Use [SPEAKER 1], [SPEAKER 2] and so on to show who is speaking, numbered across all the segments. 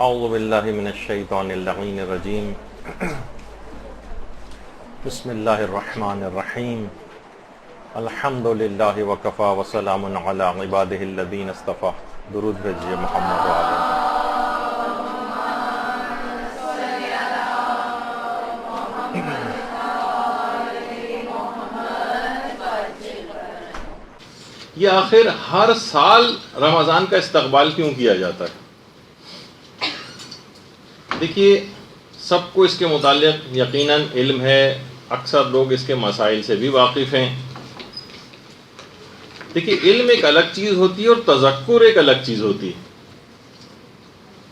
[SPEAKER 1] اعوذ باللہ من الشیطان اللعین الرجیم بسم اللہ الرحمن الرحیم الحمد للہ وکفی وسلام علی عبادہ الذین اصطفی. درود بھیجیے محمد وعلیہ. یہ آخر ہر سال رمضان کا استقبال کیوں کیا جاتا ہے؟ دیکھیے، سب کو اس کے متعلق یقیناً علم ہے، اکثر لوگ اس کے مسائل سے بھی واقف ہیں. دیکھیے، علم ایک الگ چیز ہوتی ہے اور تذکر ایک الگ چیز ہوتی ہے.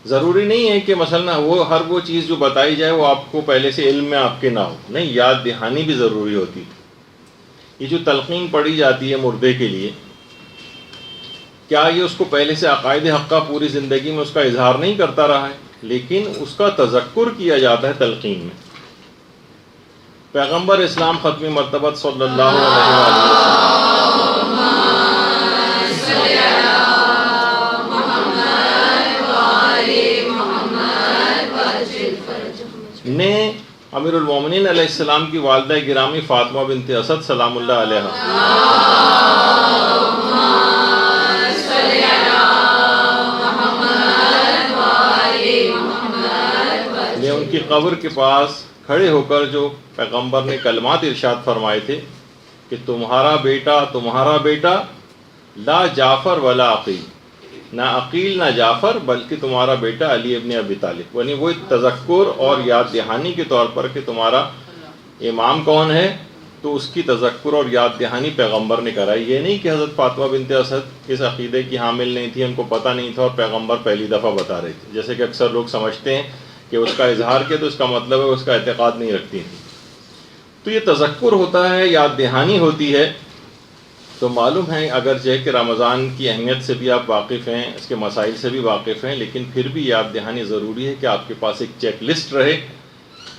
[SPEAKER 1] ضروری نہیں ہے کہ مثلا ہر وہ چیز جو بتائی جائے وہ آپ کو پہلے سے علم میں آپ کے نہ ہو. نہیں، یاد دہانی بھی ضروری ہوتی. یہ جو تلقین پڑھی جاتی ہے مردے کے لیے، کیا یہ اس کو پہلے سے عقائد حقہ پوری زندگی میں اس کا اظہار نہیں کرتا رہا ہے؟ لیکن اس کا تذکر کیا جاتا ہے تلقین میں. پیغمبر اسلام ختم مرتبہ صلی اللہ علیہ وسلم نے امیر المومنین علیہ السلام کی والدہ گرامی فاطمہ بنت اسد سلام اللہ علیہ نے ان کی قبر کے پاس کھڑے ہو کر جو پیغمبر نے کلمات ارشاد فرمائے تھے کہ تمہارا بیٹا لا جعفر ولا عقیل، نہ عقیل نہ جعفر بلکہ تمہارا بیٹا علی ابن ابی طالب. یعنی وہ تذکر اور یاد دہانی کے طور پر کہ تمہارا امام کون ہے، تو اس کی تذکر اور یاد دہانی پیغمبر نے کرائی. یہ نہیں کہ حضرت فاطمہ بنت اسد اس عقیدے کی حامل نہیں تھی، ان کو پتہ نہیں تھا اور پیغمبر پہلی دفعہ بتا رہے تھے، جیسے کہ اکثر لوگ سمجھتے ہیں کہ اس کا اظہار کیا تو اس کا مطلب ہے اس کا اعتقاد نہیں رکھتی تھی. تو یہ تذکر ہوتا ہے، یاد دہانی ہوتی ہے. تو معلوم ہے اگرچہ کہ رمضان کی اہمیت سے بھی آپ واقف ہیں، اس کے مسائل سے بھی واقف ہیں، لیکن پھر بھی یاد دہانی ضروری ہے کہ آپ کے پاس ایک چیک لسٹ رہے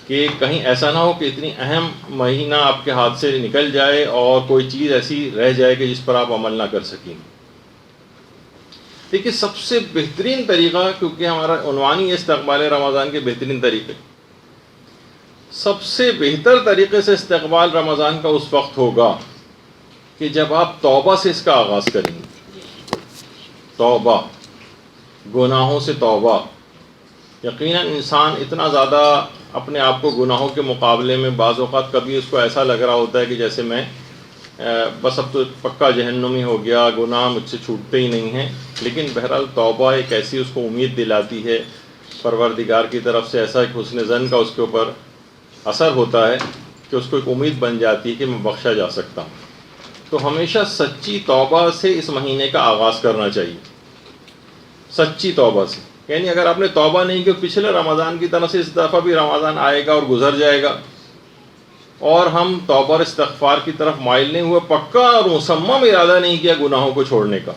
[SPEAKER 1] کہ کہیں ایسا نہ ہو کہ اتنی اہم مہینہ آپ کے ہاتھ سے نکل جائے اور کوئی چیز ایسی رہ جائے کہ جس پر آپ عمل نہ کر سکیں. دیکھیے، سب سے بہترین طریقہ، کیونکہ ہمارا عنوان ہی استقبال رمضان کے بہترین طریقے، سب سے بہتر طریقے سے استقبال رمضان کا اس وقت ہوگا کہ جب آپ توبہ سے اس کا آغاز کریں گے. توبہ، گناہوں سے توبہ. یقیناً انسان اتنا زیادہ اپنے آپ کو گناہوں کے مقابلے میں بعض اوقات کبھی اس کو ایسا لگ رہا ہوتا ہے کہ جیسے میں بس اب تو پکا جہنمی ہو گیا، گناہ مجھ سے چھوٹتے ہی نہیں ہیں. لیکن بہرحال توبہ ایک ایسی اس کو امید دلاتی ہے پروردگار کی طرف سے، ایسا ایک حسن ظن کا اس کے اوپر اثر ہوتا ہے کہ اس کو ایک امید بن جاتی ہے کہ میں بخشا جا سکتا ہوں. تو ہمیشہ سچی توبہ سے اس مہینے کا آغاز کرنا چاہیے. سچی توبہ سے، یعنی اگر آپ نے توبہ نہیں کی پچھلے رمضان کی طرح سے اس دفعہ بھی رمضان آئے گا اور گزر جائے گا اور ہم توبہ اور استغفار کی طرف مائل نہیں ہوئے، پکا اور مصمم ارادہ نہیں کیا گناہوں کو چھوڑنے کا،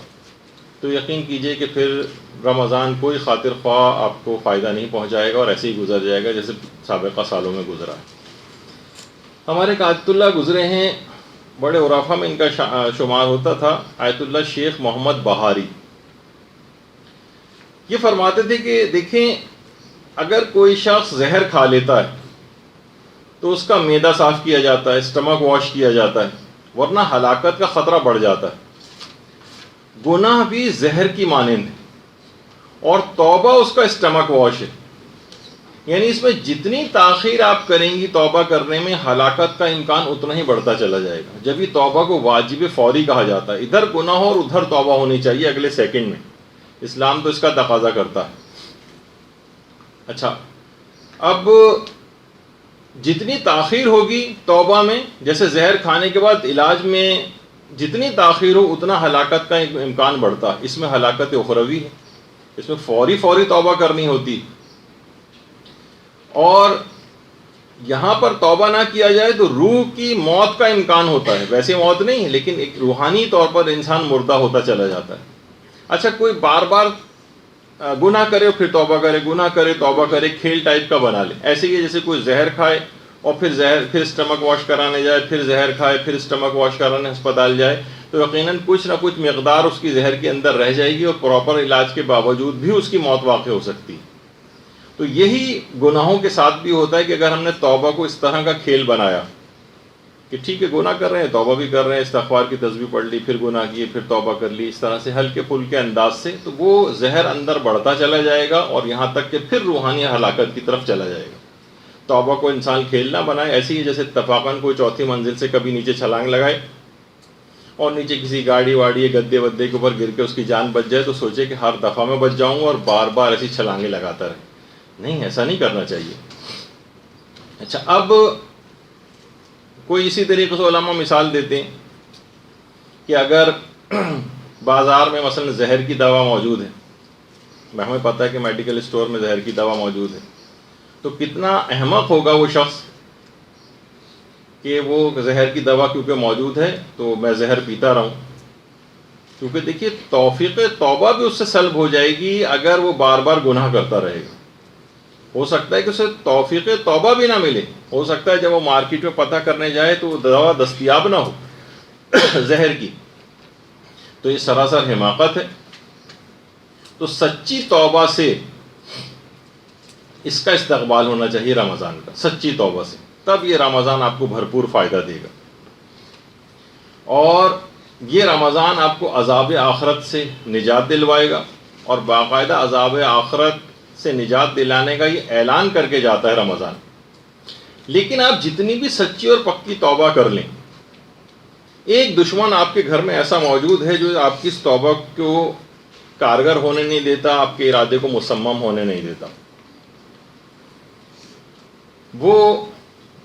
[SPEAKER 1] تو یقین کیجئے کہ پھر رمضان کوئی خاطر خواہ آپ کو فائدہ نہیں پہنچائے گا اور ایسے ہی گزر جائے گا جیسے سابقہ سالوں میں گزرا ہے. ہمارے ایک آیت اللہ گزرے ہیں، بڑے عرفا میں ان کا شمار ہوتا تھا، آیت اللہ شیخ محمد بہاری. یہ فرماتے تھے کہ دیکھیں، اگر کوئی شخص زہر کھا لیتا ہے تو اس کا معدہ صاف کیا جاتا ہے، اسٹمک واش کیا جاتا ہے، ورنہ ہلاکت کا خطرہ بڑھ جاتا ہے. گناہ بھی زہر کی مانند ہے اور توبہ اس کا اسٹمک واش ہے. یعنی اس میں جتنی تاخیر آپ کریں گی توبہ کرنے میں، ہلاکت کا امکان اتنا ہی بڑھتا چلا جائے گا. جب یہ توبہ کو واجب فوری کہا جاتا ہے، ادھر گناہ ہو اور ادھر توبہ ہونی چاہیے اگلے سیکنڈ میں. اسلام تو اس کا تقاضا کرتا ہے. اچھا، اب جتنی تاخیر ہوگی توبہ میں، جیسے زہر کھانے کے بعد علاج میں جتنی تاخیر ہو اتنا ہلاکت کا امکان بڑھتا ہے. اس میں ہلاکت اخروی ہے، اس میں فوری توبہ کرنی ہوتی. اور یہاں پر توبہ نہ کیا جائے تو روح کی موت کا امکان ہوتا ہے. ویسے موت نہیں ہے لیکن ایک روحانی طور پر انسان مردہ ہوتا چلا جاتا ہے. اچھا، کوئی بار بار گناہ کرے پھر توبہ کرے، گناہ کرے توبہ کرے، کھیل ٹائپ کا بنا لے. ایسے ہی جیسے کوئی زہر کھائے اور پھر اسٹمک واش کرانے جائے، پھر زہر کھائے پھر اسٹمک واش کرانے ہسپتال جائے، تو یقیناً کچھ نہ کچھ مقدار اس کی زہر کے اندر رہ جائے گی اور پراپر علاج کے باوجود بھی اس کی موت واقع ہو سکتی ہے. تو یہی گناہوں کے ساتھ بھی ہوتا ہے کہ اگر ہم نے توبہ کو اس طرح کا کھیل بنایا کہ ٹھیک ہے گناہ کر رہے ہیں، توبہ بھی کر رہے ہیں، استغفار کی تسبیح پڑھ لی، پھر گناہ کیے، پھر توبہ کر لی، اس طرح سے ہلکے پھلکے انداز سے، تو وہ زہر اندر بڑھتا چلا جائے گا اور یہاں تک کہ پھر روحانی ہلاکت کی طرف چلا جائے گا۔ توبہ کو انسان کھیل نہ بنائے، ایسی ہی جیسے اتفاقاً کوئی چوتھی منزل سے کبھی نیچے چھلانگ لگائے اور نیچے کسی گاڑی واڑی گدے ودے کے اوپر گر کے اس کی جان بچ جائے، تو سوچے کہ ہر دفعہ میں بچ جاؤں گا اور بار بار ایسی چھلانگیں لگاتا رہے۔ نہیں، ایسا نہیں کرنا چاہیے۔ اچھا، اب کوئی اسی طریقے سے علماء مثال دیتے ہیں کہ اگر بازار میں مثلا زہر کی دوا موجود ہے، ہمیں پتہ ہے کہ میڈیکل اسٹور میں زہر کی دوا موجود ہے، تو کتنا احمق ہوگا وہ شخص کہ وہ زہر کی دوا کیونکہ موجود ہے تو میں زہر پیتا رہوں۔ کیونکہ دیکھیے توفیق توبہ بھی اس سے سلب ہو جائے گی اگر وہ بار بار گناہ کرتا رہے گا۔ ہو سکتا ہے کہ اسے توفیق توبہ بھی نہ ملے، ہو سکتا ہے جب وہ مارکیٹ میں پتہ کرنے جائے تو وہ دوا دستیاب نہ ہو زہر کی، تو یہ سراسر حماقت ہے۔ تو سچی توبہ سے اس کا استقبال ہونا چاہیے رمضان کا، سچی توبہ سے، تب یہ رمضان آپ کو بھرپور فائدہ دے گا، اور یہ رمضان آپ کو عذاب آخرت سے نجات دلوائے گا، اور باقاعدہ عذاب آخرت سے نجات دلانے کا یہ اعلان کر کے جاتا ہے رمضان۔ لیکن آپ جتنی بھی سچی اور پکی توبہ کر لیں، ایک دشمن آپ کے گھر میں ایسا موجود ہے جو آپ کی اس توبہ کو کارگر ہونے نہیں دیتا، آپ کے ارادے کو مسمم ہونے نہیں دیتا۔ وہ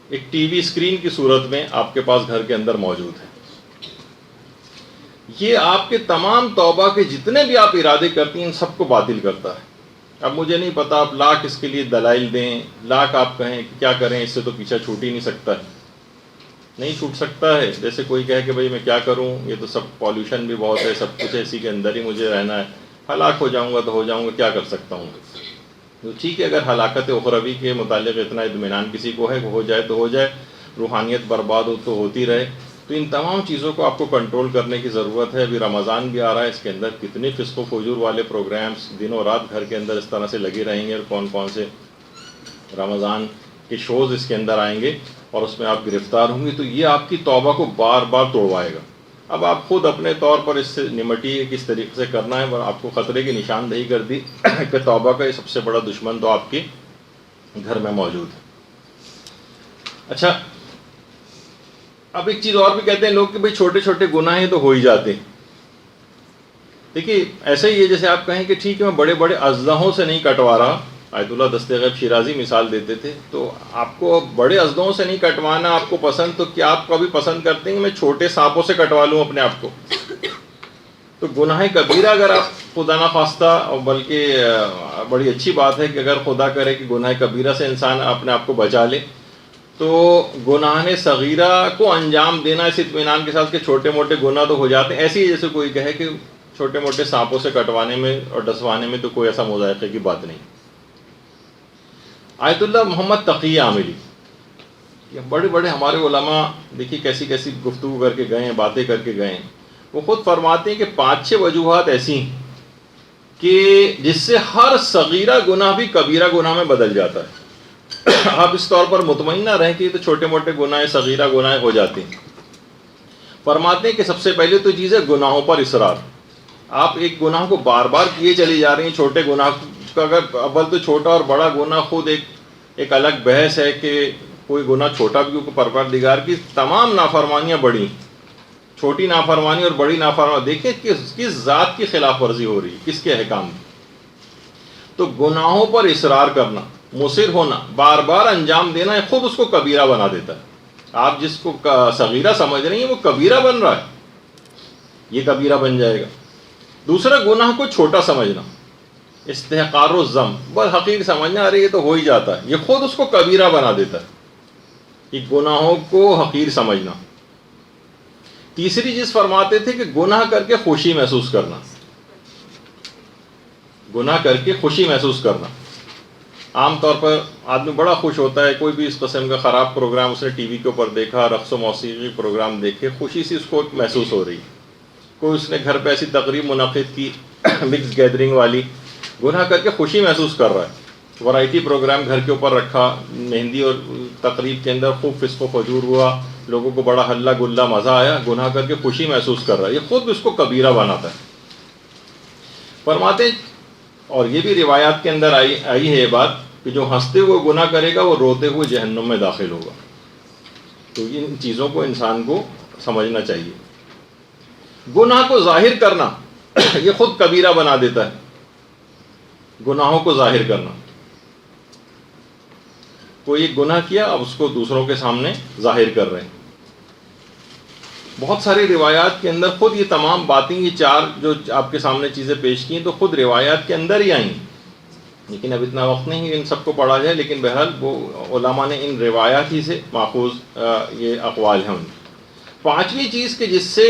[SPEAKER 1] ایک ٹی وی اسکرین کی صورت میں آپ کے پاس گھر کے اندر موجود ہے۔ یہ آپ کے تمام توبہ کے جتنے بھی آپ ارادے کرتی ہیں ان سب کو باطل کرتا ہے۔ اب مجھے نہیں پتا آپ لاکھ اس کے لیے دلائل دیں، لاکھ آپ کہیں کہ کیا کریں، اس سے تو پیچھا چھوٹ ہی نہیں سکتا ہے۔ نہیں چھوٹ سکتا ہے، جیسے کوئی کہے کہ بھئی میں کیا کروں، یہ تو سب پالیوشن بھی بہت ہے، سب کچھ ہے، اسی کے اندر ہی مجھے رہنا ہے، ہلاک ہو جاؤں گا تو ہو جاؤں گا، کیا کر سکتا ہوں۔ تو ٹھیک ہے، اگر ہلاکت اخروی کے متعلق اتنا اطمینان کسی کو ہے کہ ہو جائے تو ہو جائے، روحانیت برباد ہو تو ہوتی رہے، تو ان تمام چیزوں کو آپ کو کنٹرول کرنے کی ضرورت ہے۔ ابھی رمضان بھی آ رہا ہے، اس کے اندر کتنے فسق و فجور والے پروگرامز دنوں رات گھر کے اندر اس طرح سے لگے رہیں گے، اور کون کون سے رمضان کے شوز اس کے اندر آئیں گے اور اس میں آپ گرفتار ہوں گے، تو یہ آپ کی توبہ کو بار بار توڑوائے گا۔ اب آپ خود اپنے طور پر اس سے نمٹیے کس طریقے سے کرنا ہے، اور آپ کو خطرے کی نشاندہی کر دی کہ توبہ کا یہ سب سے بڑا دشمن تو آپ کے گھر میں موجود ہے۔ اچھا، اب ایک چیز اور بھی کہتے ہیں لوگ کہ بھئی چھوٹے چھوٹے گناہ تو ہو ہی جاتے ہیں۔ دیکھیے ایسے ہی ہے جیسے آپ کہیں کہ ٹھیک ہے میں بڑے بڑے اژدہوں سے نہیں کٹوا رہا، آیت اللہ دست غیب شیرازی مثال دیتے تھے، تو آپ کو بڑے اژدہوں سے نہیں کٹوانا آپ کو پسند، تو کیا آپ کبھی پسند کرتے ہیں کہ میں چھوٹے سانپوں سے کٹوا لوں اپنے آپ کو؟ تو گناہ کبیرہ اگر آپ خدا نہ خواستہ، اور بلکہ بڑی اچھی بات ہے کہ اگر خدا کرے کہ گناہ کبیرہ سے انسان اپنے آپ کو بچا لے، تو گناہ صغیرہ کو انجام دینا اس اطمینان کے ساتھ کہ چھوٹے موٹے گناہ تو ہو جاتے ہیں، ایسے ہی جیسے کوئی کہے کہ چھوٹے موٹے سانپوں سے کٹوانے میں اور ڈسوانے میں تو کوئی ایسا مذائقے کی بات نہیں۔ آیت اللہ محمد تقی عاملی، یہ بڑے بڑے ہمارے علماء دیکھیے کیسی کیسی گفتگو کر کے گئے ہیں، باتیں کر کے گئے ہیں، وہ خود فرماتے ہیں کہ 5-6 وجوہات ایسی ہیں کہ جس سے ہر صغیرہ گناہ بھی کبیرہ گناہ میں بدل جاتا ہے۔ آپ اس طور پر مطمئن نہ رہیں کہ یہ تو چھوٹے موٹے گناہ صغیرہ گناہ ہو جاتے ہیں۔ فرماتے ہیں کہ سب سے پہلے تو چیز ہے گناہوں پر اصرار۔ آپ ایک گناہ کو بار بار کیے چلی جا رہی ہیں، چھوٹے گناہ کا اگر اول تو چھوٹا اور بڑا گناہ خود ایک الگ بحث ہے کہ کوئی گناہ چھوٹا بھی کیونکہ پروردگار کی تمام نافرمانیاں بڑی، چھوٹی نافرمانی اور بڑی نافرمانی دیکھیں کس ذات کی خلاف ورزی ہو رہی ہے، کس کے احکام کی۔ تو گناہوں پر اصرار کرنا، مصر ہونا، بار بار انجام دینا، خود اس کو کبیرہ بنا دیتا ہے۔ آپ جس کو صغیرہ سمجھ رہی ہیں وہ کبیرہ بن رہا ہے، یہ کبیرہ بن جائے گا۔ دوسرا، گناہ کو چھوٹا سمجھنا، استحقار الذم، بس حقیر سمجھنا، ارے یہ تو ہو ہی جاتا ہے، یہ خود اس کو کبیرہ بنا دیتا ہے، یہ گناہوں کو حقیر سمجھنا۔ تیسری چیز فرماتے تھے کہ گناہ کر کے خوشی محسوس کرنا، گناہ کر کے خوشی محسوس کرنا۔ عام طور پر آدمی بڑا خوش ہوتا ہے، کوئی بھی اس قسم کا خراب پروگرام اس نے ٹی وی کے اوپر دیکھا، رقص و موسیقی پروگرام دیکھے، خوشی سی اس کو محسوس ہو رہی۔ کوئی اس نے گھر پہ ایسی تقریب منعقد کی مکس گیدرنگ والی، گناہ کر کے خوشی محسوس کر رہا ہے۔ ورائٹی پروگرام گھر کے اوپر رکھا، مہندی اور تقریب کے اندر خوب فسق و فجور ہوا، لوگوں کو بڑا ہلہ گلا مزہ آیا، گناہ کر کے خوشی محسوس کر رہا ہے، یہ خود اس کو کبیرہ بناتا ہے۔ فرماتے ہیں، اور یہ بھی روایات کے اندر آئی ہے یہ بات کہ جو ہنستے ہوئے گناہ کرے گا وہ روتے ہوئے جہنم میں داخل ہوگا۔ تو ان چیزوں کو انسان کو سمجھنا چاہیے۔ گناہ کو ظاہر کرنا یہ خود کبیرہ بنا دیتا ہے، گناہوں کو ظاہر کرنا۔ کوئی ایک گناہ کیا، اب اس کو دوسروں کے سامنے ظاہر کر رہے ہیں۔ بہت ساری روایات کے اندر خود یہ تمام باتیں، یہ چار جو آپ کے سامنے چیزیں پیش کی ہیں، تو خود روایات کے اندر ہی آئیں، لیکن اب اتنا وقت نہیں ان سب کو پڑھا جائے، لیکن بہرحال وہ علماء نے ان روایات ہی سے ماخوذ یہ اقوال ہیں ان کی۔ پانچویں چیز کہ جس سے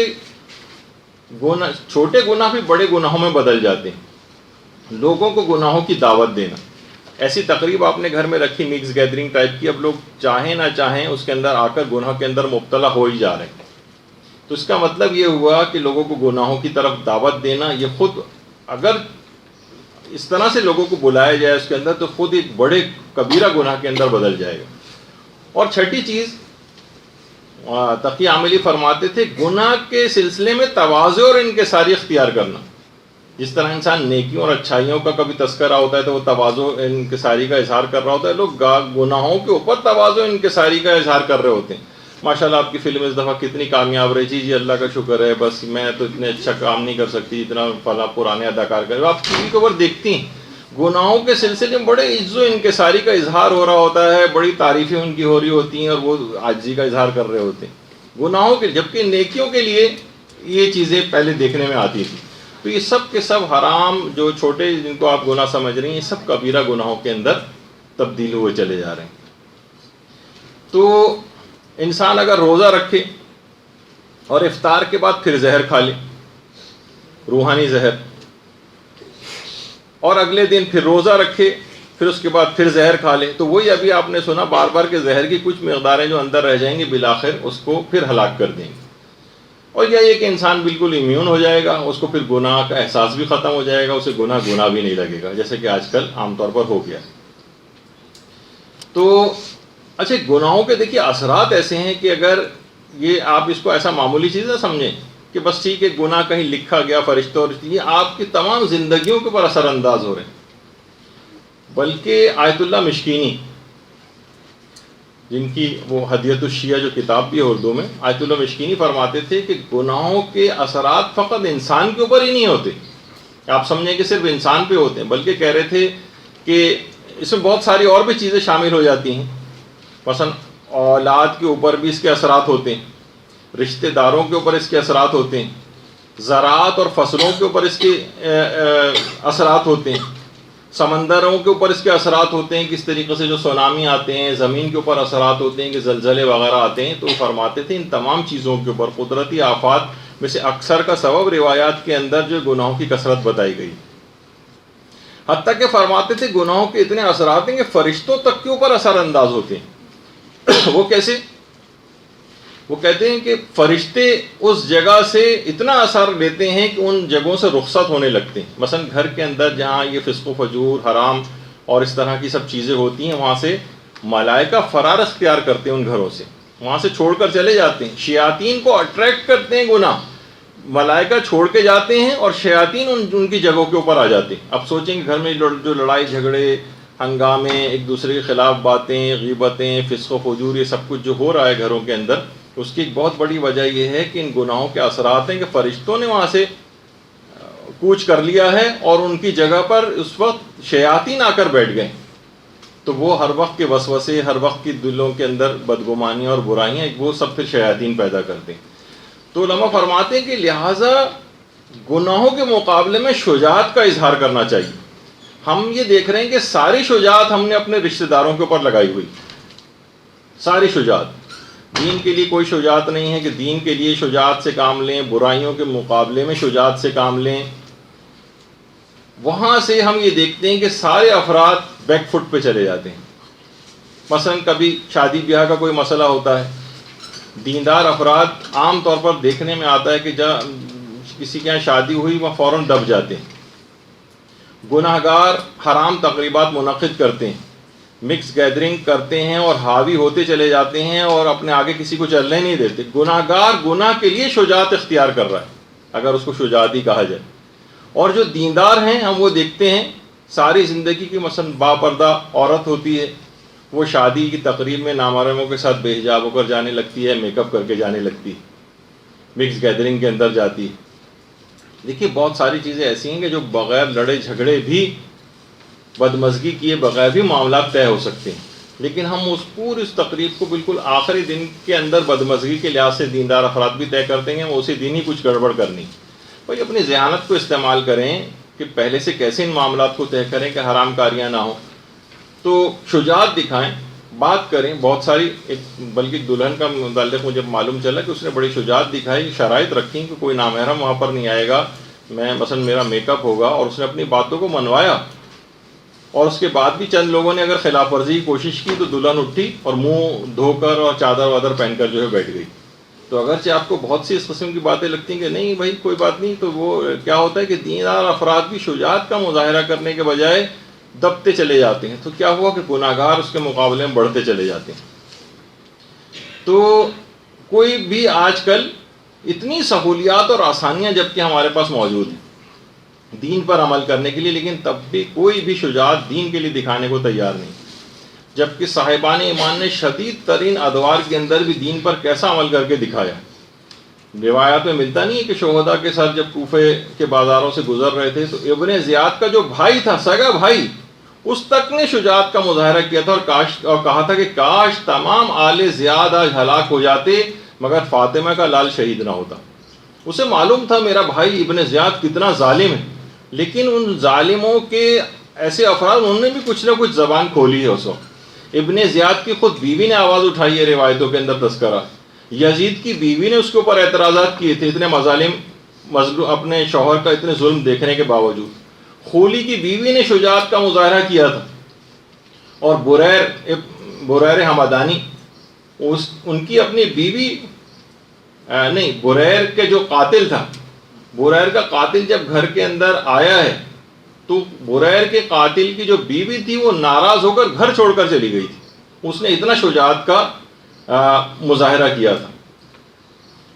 [SPEAKER 1] گناہ، چھوٹے گناہ بھی بڑے گناہوں میں بدل جاتے ہیں، لوگوں کو گناہوں کی دعوت دینا۔ ایسی تقریب آپ نے گھر میں رکھی، مکس گیدرنگ ٹائپ کی، اب لوگ چاہیں نہ چاہیں اس کے اندر آ کر گناہ کے اندر مبتلا ہو ہی جا رہے ہیں۔ تو اس کا مطلب یہ ہوا کہ لوگوں کو گناہوں کی طرف دعوت دینا، یہ خود اگر اس طرح سے لوگوں کو بلایا جائے اس کے اندر، تو خود ایک بڑے کبیرہ گناہ کے اندر بدل جائے گا۔ اور چھٹی چیز تقی عاملی فرماتے تھے، گناہ کے سلسلے میں تواضع اور انکساری اختیار کرنا۔ جس طرح انسان نیکیوں اور اچھائیوں کا کبھی تذکرہ ہوتا ہے تو وہ تواضع انکساری کا اظہار کر رہا ہوتا ہے، لوگ گناہوں کے اوپر تواضع انکساری کا اظہار کر رہے ہوتے ہیں۔ ماشاءاللہ آپ کی فلم اس دفعہ کتنی کامیاب رہی، جی اللہ کا شکر ہے، بس میں تو اتنے اچھا کام نہیں کر سکتی جتنا فلاں پرانے اداکار کر۔ آپ ٹی وی کے اوپر دیکھتی ہیں، گناہوں کے سلسلے میں بڑے عجز و انکساری کا اظہار ہو رہا ہوتا ہے، بڑی تعریفیں ان کی ہو رہی ہوتی ہیں اور وہ عاجزی کا اظہار کر رہے ہوتے ہیں گناہوں کے، جبکہ نیکیوں کے لیے یہ چیزیں پہلے دیکھنے میں آتی تھی۔ تو یہ سب کے سب حرام، جو چھوٹے جن کو آپ گناہ سمجھ رہی ہیں، یہ سب کبیرہ گناہوں کے اندر تبدیل ہوئے چلے جا رہے ہیں۔ تو انسان اگر روزہ رکھے اور افطار کے بعد پھر زہر کھا لے، روحانی زہر، اور اگلے دن پھر روزہ رکھے، پھر اس کے بعد پھر زہر کھا لے، تو وہی ابھی آپ نے سنا بار بار کہ زہر کی کچھ مقداریں جو اندر رہ جائیں گی بالآخر اس کو پھر ہلاک کر دیں گے۔ اور یہ کہ انسان بالکل امیون ہو جائے گا، اس کو پھر گناہ کا احساس بھی ختم ہو جائے گا، اسے گناہ بھی نہیں لگے گا، جیسے کہ آج کل عام طور پر ہو گیا۔ تو اچھا، گناہوں کے دیکھیے اثرات ایسے ہیں کہ اگر یہ آپ اس کو ایسا معمولی چیز نہ سمجھیں کہ بس ٹھیک ہے گناہ کہیں لکھا گیا فرشتوں، اور یہ آپ کی تمام زندگیوں کے اوپر اثر انداز ہو رہے ہیں۔ بلکہ آیت اللہ مشکینی، جن کی وہ ہدیت الشیعہ جو کتاب بھی ہے اردو میں، آیت اللہ مشکینی فرماتے تھے کہ گناہوں کے اثرات فقط انسان کے اوپر ہی نہیں ہوتے، آپ سمجھیں کہ صرف انسان پہ ہوتے ہیں، بلکہ کہہ رہے تھے کہ اس میں بہت ساری اور بھی چیزیں شامل ہو جاتی ہیں۔ مثلا اولاد کے اوپر بھی اس کے اثرات ہوتے ہیں، رشتہ داروں کے اوپر اس کے اثرات ہوتے ہیں، زراعت اور فصلوں کے اوپر اس کے اثرات ہوتے ہیں، سمندروں کے اوپر اس کے اثرات ہوتے ہیں، کس طریقے سے جو سونامی آتے ہیں، زمین کے اوپر اثرات ہوتے ہیں کہ زلزلے وغیرہ آتے ہیں۔ تو فرماتے تھے ان تمام چیزوں کے اوپر قدرتی آفات میں سے اکثر کا سبب روایات کے اندر جو گناہوں کی کثرت بتائی گئی، حتیٰ کہ فرماتے تھے گناہوں کے اتنے اثرات ہیں کہ فرشتوں تک کے اوپر اثر انداز ہوتے ہیں۔ وہ کیسے؟ وہ کہتے ہیں کہ فرشتے اس جگہ سے اتنا اثر لیتے ہیں کہ ان جگہوں سے رخصت ہونے لگتے ہیں۔ مثلا گھر کے اندر جہاں یہ فسق و فجور، حرام اور اس طرح کی سب چیزیں ہوتی ہیں، وہاں سے ملائکہ فرار اختیار کرتے ہیں، ان گھروں سے وہاں سے چھوڑ کر چلے جاتے ہیں۔ شیاطین کو اٹریکٹ کرتے ہیں گناہ، ملائکہ چھوڑ کے جاتے ہیں اور شیاطین ان کی جگہوں کے اوپر آ جاتے ہیں۔ اب سوچیں کہ گھر میں جو لڑائی جھگڑے، ہنگامے، ایک دوسرے کے خلاف باتیں، غیبتیں، فسق و فجور، یہ سب کچھ جو ہو رہا ہے گھروں کے اندر، اس کی ایک بہت بڑی وجہ یہ ہے کہ ان گناہوں کے اثرات ہیں کہ فرشتوں نے وہاں سے کوچ کر لیا ہے اور ان کی جگہ پر اس وقت شیاطین آ کر بیٹھ گئے۔ تو وہ ہر وقت کے وسوسے، ہر وقت کی دلوں کے اندر بدگمانیاں اور برائیاں، وہ سب پھر شیاطین پیدا کرتے ہیں۔ تو علماء فرماتے ہیں کہ لہٰذا گناہوں کے مقابلے میں شجاعت کا اظہار کرنا چاہیے۔ ہم یہ دیکھ رہے ہیں کہ ساری شجاعت ہم نے اپنے رشتہ داروں کے اوپر لگائی ہوئی، ساری شجاعت۔ دین کے لیے کوئی شجاعت نہیں ہے کہ دین کے لیے شجاعت سے کام لیں، برائیوں کے مقابلے میں شجاعت سے کام لیں۔ وہاں سے ہم یہ دیکھتے ہیں کہ سارے افراد بیک فٹ پہ چلے جاتے ہیں۔ مثلا کبھی شادی بیاہ کا کوئی مسئلہ ہوتا ہے، دیندار افراد عام طور پر دیکھنے میں آتا ہے کہ جب کسی کے یہاں شادی ہوئی وہ فوراً دب جاتے ہیں، گناہ گار حرام تقریبات منعقد کرتے ہیں، مکس گیدرنگ کرتے ہیں اور حاوی ہوتے چلے جاتے ہیں اور اپنے آگے کسی کو چلنے نہیں دیتے. گناہ گار گناہ کے لیے شجاعت اختیار کر رہا ہے اگر اس کو شجاعت ہی کہا جائے. اور جو دیندار ہیں ہم وہ دیکھتے ہیں ساری زندگی کی مثلا باپردہ عورت ہوتی ہے، وہ شادی کی تقریب میں نامحرموں کے ساتھ بے حجاب ہو کر جانے لگتی ہے، میک اپ کر کے جانے لگتی ہے، مکس گیدرنگ کے اندر جاتی ہے. دیکھیے بہت ساری چیزیں ایسی ہیں کہ جو بغیر لڑے جھگڑے بھی، بدمزگی کیے بغیر بھی معاملات طے ہو سکتے ہیں، لیکن ہم اس پوری اس تقریب کو بالکل آخری دن کے اندر بدمزگی کے لحاظ سے دیندار افراد بھی طے کرتے ہیں وہ اسی دن ہی کچھ گڑبڑ کرنی. بھائی اپنی ذہانت کو استعمال کریں کہ پہلے سے کیسے ان معاملات کو طے کریں کہ حرام کاریاں نہ ہوں. تو شجاعت دکھائیں، بات کریں. بہت ساری بلکہ دلہن کا متعلق مجھے معلوم چلا کہ اس نے بڑی شجاعت دکھائی، شرائط رکھیں کہ کوئی نامحرم وہاں پر نہیں آئے گا، میں مثلا میرا میک اپ ہوگا، اور اس نے اپنی باتوں کو منوایا. اور اس کے بعد بھی چند لوگوں نے اگر خلاف ورزی کی کوشش کی تو دلہن اٹھی اور منہ دھو کر اور چادر وادر پہن کر جو ہے بیٹھ گئی. تو اگرچہ آپ کو بہت سی اس قسم کی باتیں لگتی ہیں کہ نہیں بھائی کوئی بات نہیں، تو وہ کیا ہوتا ہے کہ دیندار افراد بھی شجاعت کا مظاہرہ کرنے کے بجائے دبتے چلے جاتے ہیں. تو کیا ہوا کہ گناہ گار اس کے مقابلے میں بڑھتے چلے جاتے ہیں. تو کوئی بھی آج کل اتنی سہولیات اور آسانیاں جبکہ ہمارے پاس موجود ہیں دین پر عمل کرنے کے لیے، لیکن تب بھی کوئی بھی شجاعت دین کے لیے دکھانے کو تیار نہیں. جبکہ صاحبان ایمان نے شدید ترین ادوار کے اندر بھی دین پر کیسا عمل کر کے دکھایا. روایات میں ملتا نہیں ہے کہ شہداء کے ساتھ جب کوفے کے بازاروں سے گزر رہے تھے تو ابن زیاد کا جو بھائی تھا، سگا بھائی، اس تک نے شجاعت کا مظاہرہ کیا تھا اور کہا تھا کہ کاش تمام آل زیاد آج ہلاک ہو جاتے مگر فاطمہ کا لال شہید نہ ہوتا. اسے معلوم تھا میرا بھائی ابن زیاد کتنا ظالم ہے، لیکن ان ظالموں کے ایسے افراد انہوں نے بھی کچھ نہ کچھ زبان کھولی ہے. اس وقت ابن زیاد کی خود بیوی نے آواز اٹھائی ہے، روایتوں کے اندر تذکرہ. یزید کی بیوی نے اس کے اوپر اعتراضات کیے تھے، اتنے مظلوم اپنے شوہر کا اتنے ظلم دیکھنے کے باوجود. خولی کی بیوی نے شجاعت کا مظاہرہ کیا تھا. اور بریر حمدانی، ان کی اپنی بیوی نہیں، بریر کے جو قاتل تھا، بریر کا قاتل جب گھر کے اندر آیا ہے تو بریر کے قاتل کی جو بیوی تھی وہ ناراض ہو کر گھر چھوڑ کر چلی گئی تھی. اس نے اتنا شجاعت کا مظاہرہ کیا تھا.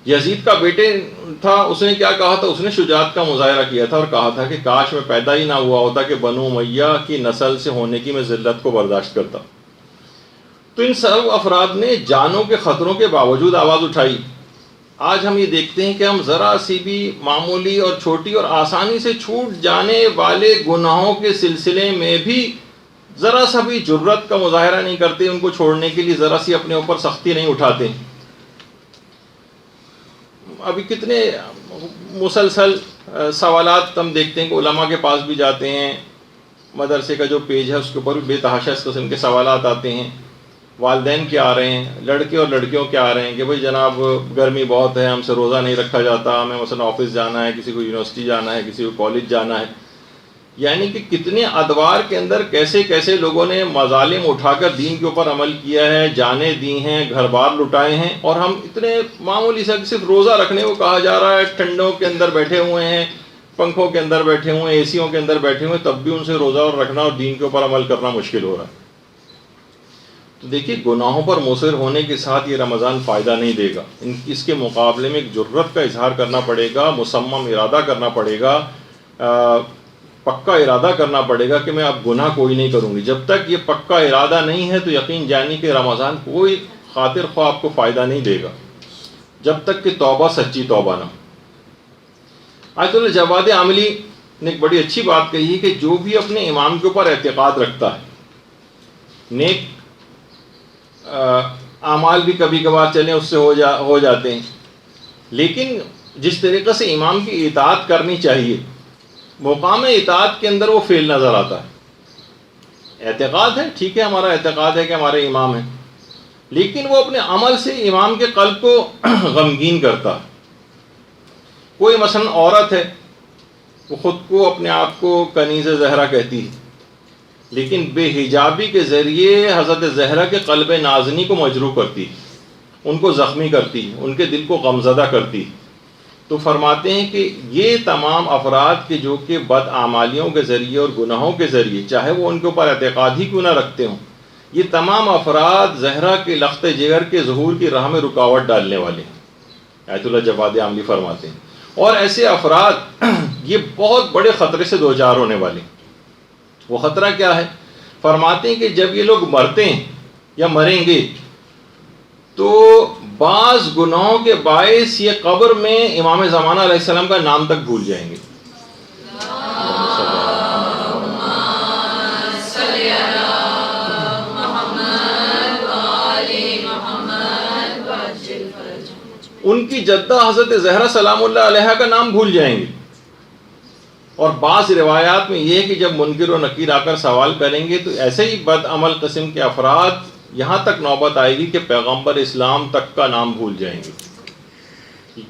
[SPEAKER 1] یزید کا بیٹے تھا، اس نے کیا کہا تھا؟ اس نے شجاعت کا مظاہرہ کیا تھا اور کہا تھا کہ کاش میں پیدا ہی نہ ہوا ہوتا کہ بنو امیہ کی نسل سے ہونے کی میں ذلت کو برداشت کرتا. تو ان سب افراد نے جانوں کے خطروں کے باوجود آواز اٹھائی. آج ہم یہ دیکھتے ہیں کہ ہم ذرا سی بھی معمولی اور چھوٹی اور آسانی سے چھوٹ جانے والے گناہوں کے سلسلے میں بھی ذرا سا بھی جرت کا مظاہرہ نہیں کرتے، ان کو چھوڑنے کے لیے ذرا سی اپنے اوپر سختی نہیں اٹھاتے. ابھی کتنے مسلسل سوالات ہم دیکھتے ہیں کہ علماء کے پاس بھی جاتے ہیں، مدرسے کا جو پیج ہے اس کے اوپر بھی بے تحاشا اس قسم کے سوالات آتے ہیں. والدین کیا آ رہے ہیں، لڑکے اور لڑکیوں کیا آ رہے ہیں کہ بھئی جناب گرمی بہت ہے، ہم سے روزہ نہیں رکھا جاتا، ہمیں مثلا آفس جانا ہے، کسی کو یونیورسٹی جانا ہے، کسی کو کالج جانا ہے. یعنی کہ کتنے ادوار کے اندر کیسے کیسے لوگوں نے مظالم اٹھا کر دین کے اوپر عمل کیا ہے، جانیں دی ہیں، گھر بار لٹائے ہیں، اور ہم اتنے معمولی سے صرف روزہ رکھنے کو کہا جا رہا ہے، ٹھنڈوں کے اندر بیٹھے ہوئے ہیں، پنکھوں کے اندر بیٹھے ہوئے ہیں، اے سیوں کے اندر بیٹھے ہوئے ہیں، تب بھی ان سے روزہ اور رکھنا اور دین کے اوپر عمل کرنا مشکل ہو رہا ہے. تو دیکھیے گناہوں پر مصر ہونے کے ساتھ یہ رمضان فائدہ نہیں دے گا. اس کے مقابلے میں ایک جرت کا اظہار کرنا پڑے گا، مصمم ارادہ کرنا پڑے گا، پکا ارادہ کرنا پڑے گا کہ میں اب گناہ کوئی نہیں کروں گی. جب تک یہ پکا ارادہ نہیں ہے تو یقین جانی کہ رمضان کوئی خاطر خواہ آپ کو فائدہ نہیں دے گا جب تک کہ توبہ سچی توبہ نہ. آیت اللہ جواد عاملی نے ایک بڑی اچھی بات کہی ہے کہ جو بھی اپنے امام کے اوپر اعتقاد رکھتا ہے، نیک اعمال بھی کبھی کبھار چلیں اس سے ہو جاتے ہیں، لیکن جس طریقے سے امام کی اطاعت کرنی چاہیے مقام اطاعت کے اندر وہ فعل نظر آتا ہے. اعتقاد ہے، ٹھیک ہے، ہمارا اعتقاد ہے کہ ہمارے امام ہیں، لیکن وہ اپنے عمل سے امام کے قلب کو غمگین کرتا ہے. کوئی مثلا عورت ہے، وہ خود کو اپنے آپ کو کنیز زہرا کہتی ہے، لیکن بے حجابی کے ذریعے حضرت زہرا کے قلب نازنی کو مجروح کرتی ہے، ان کو زخمی کرتی ہے، ان کے دل کو غمزدہ کرتی ہے. تو فرماتے ہیں کہ یہ تمام افراد کے جو کہ بد اعمالیوں کے ذریعے اور گناہوں کے ذریعے، چاہے وہ ان کے اوپر اعتقاد ہی کیوں نہ رکھتے ہوں، یہ تمام افراد زہرا کے لخت جگر کے ظہور کی راہ میں رکاوٹ ڈالنے والے ہیں، آیت اللہ جواد عاملی فرماتے ہیں. اور ایسے افراد یہ بہت بڑے خطرے سے دوچار ہونے والے ہیں. وہ خطرہ کیا ہے؟ فرماتے ہیں کہ جب یہ لوگ مرتے ہیں یا مریں گے تو بعض گناہوں کے باعث یہ قبر میں امام زمانہ علیہ السلام کا نام تک بھول جائیں گے. ان کی جدہ حضرت زہرا سلام اللہ علیہا کا نام بھول جائیں گے. اور بعض روایات میں یہ ہے کہ جب منکر و نکیر آ کر سوال کریں گے تو ایسے ہی بد عمل قسم کے افراد یہاں تک نوبت آئے گی کہ پیغمبر اسلام تک کا نام بھول جائیں گے.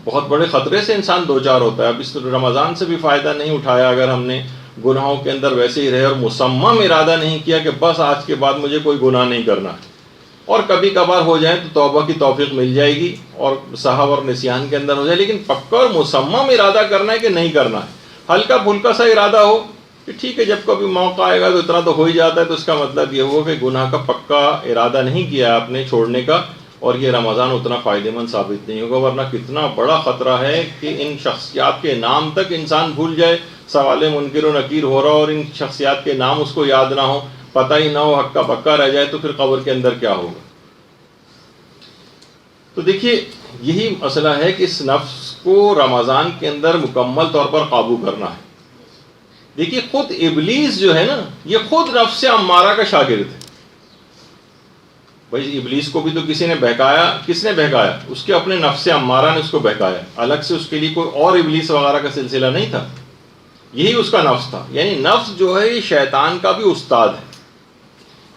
[SPEAKER 1] بہت بڑے خطرے سے انسان دوچار ہوتا ہے. اب اس رمضان سے بھی فائدہ نہیں اٹھایا اگر ہم نے گناہوں کے اندر ویسے ہی رہے اور مصمم ارادہ نہیں کیا کہ بس آج کے بعد مجھے کوئی گناہ نہیں کرنا. اور کبھی کبھار ہو جائیں تو توبہ کی توفیق مل جائے گی اور سہو اور نسیان کے اندر ہو جائے، لیکن پکا اور مصمم ارادہ کرنا ہے کہ نہیں کرنا ہے. ہلکا پھلکا سا ارادہ ہو کہ ٹھیک ہے جب کبھی موقع آئے گا تو اتنا تو ہو ہی جاتا ہے، تو اس کا مطلب یہ ہوا کہ گناہ کا پکا ارادہ نہیں کیا ہے آپ نے چھوڑنے کا، اور یہ رمضان اتنا فائدہ مند ثابت نہیں ہوگا. ورنہ کتنا بڑا خطرہ ہے کہ ان شخصیات کے نام تک انسان بھول جائے. سوال منکر و نکیر ہو رہا اور ان شخصیات کے نام اس کو یاد نہ ہو، پتہ ہی نہ ہو، حق کا پکا رہ جائے، تو پھر قبر کے اندر کیا ہوگا. تو دیکھیے یہی مسئلہ ہے کہ اس نفس کو رمضان کے اندر مکمل طور پر قابو کرنا ہے. دیکھیے خود ابلیس جو ہے نا، یہ خود نفس امارہ کا شاگرد ہے. بھائی ابلیس کو بھی تو کسی نے بہکایا. کس نے بہکایا؟ اس کے اپنے نفس امارہ نے اس کو بہکایا. الگ سے اس کے لیے کوئی اور ابلیس وغیرہ کا سلسلہ نہیں تھا، یہی اس کا نفس تھا. یعنی نفس جو ہے یہ شیطان کا بھی استاد ہے.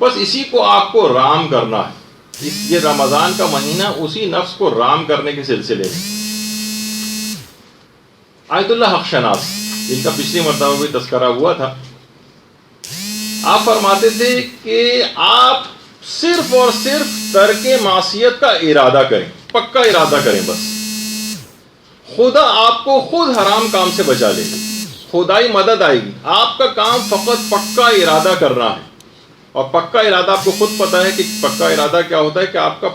[SPEAKER 1] بس اسی کو آپ کو رام کرنا ہے. یہ رمضان کا مہینہ اسی نفس کو رام کرنے کے سلسلے میں. آیت اللہ حق شناس جن کا پچھلی مرتبہ بھی تذکرہ ہوا تھا، آپ فرماتے تھے کہ آپ صرف اور صرف ترک معصیت کا ارادہ کریں، پکا ارادہ کریں. بس خدا آپ کو خود حرام کام سے بچا لے گا، خدائی مدد آئے گی. آپ کا کام فقط پکا ارادہ کرنا ہے. اور پکا ارادہ آپ کو خود پتہ ہے کہ پکا ارادہ کیا ہوتا ہے، کہ آپ کا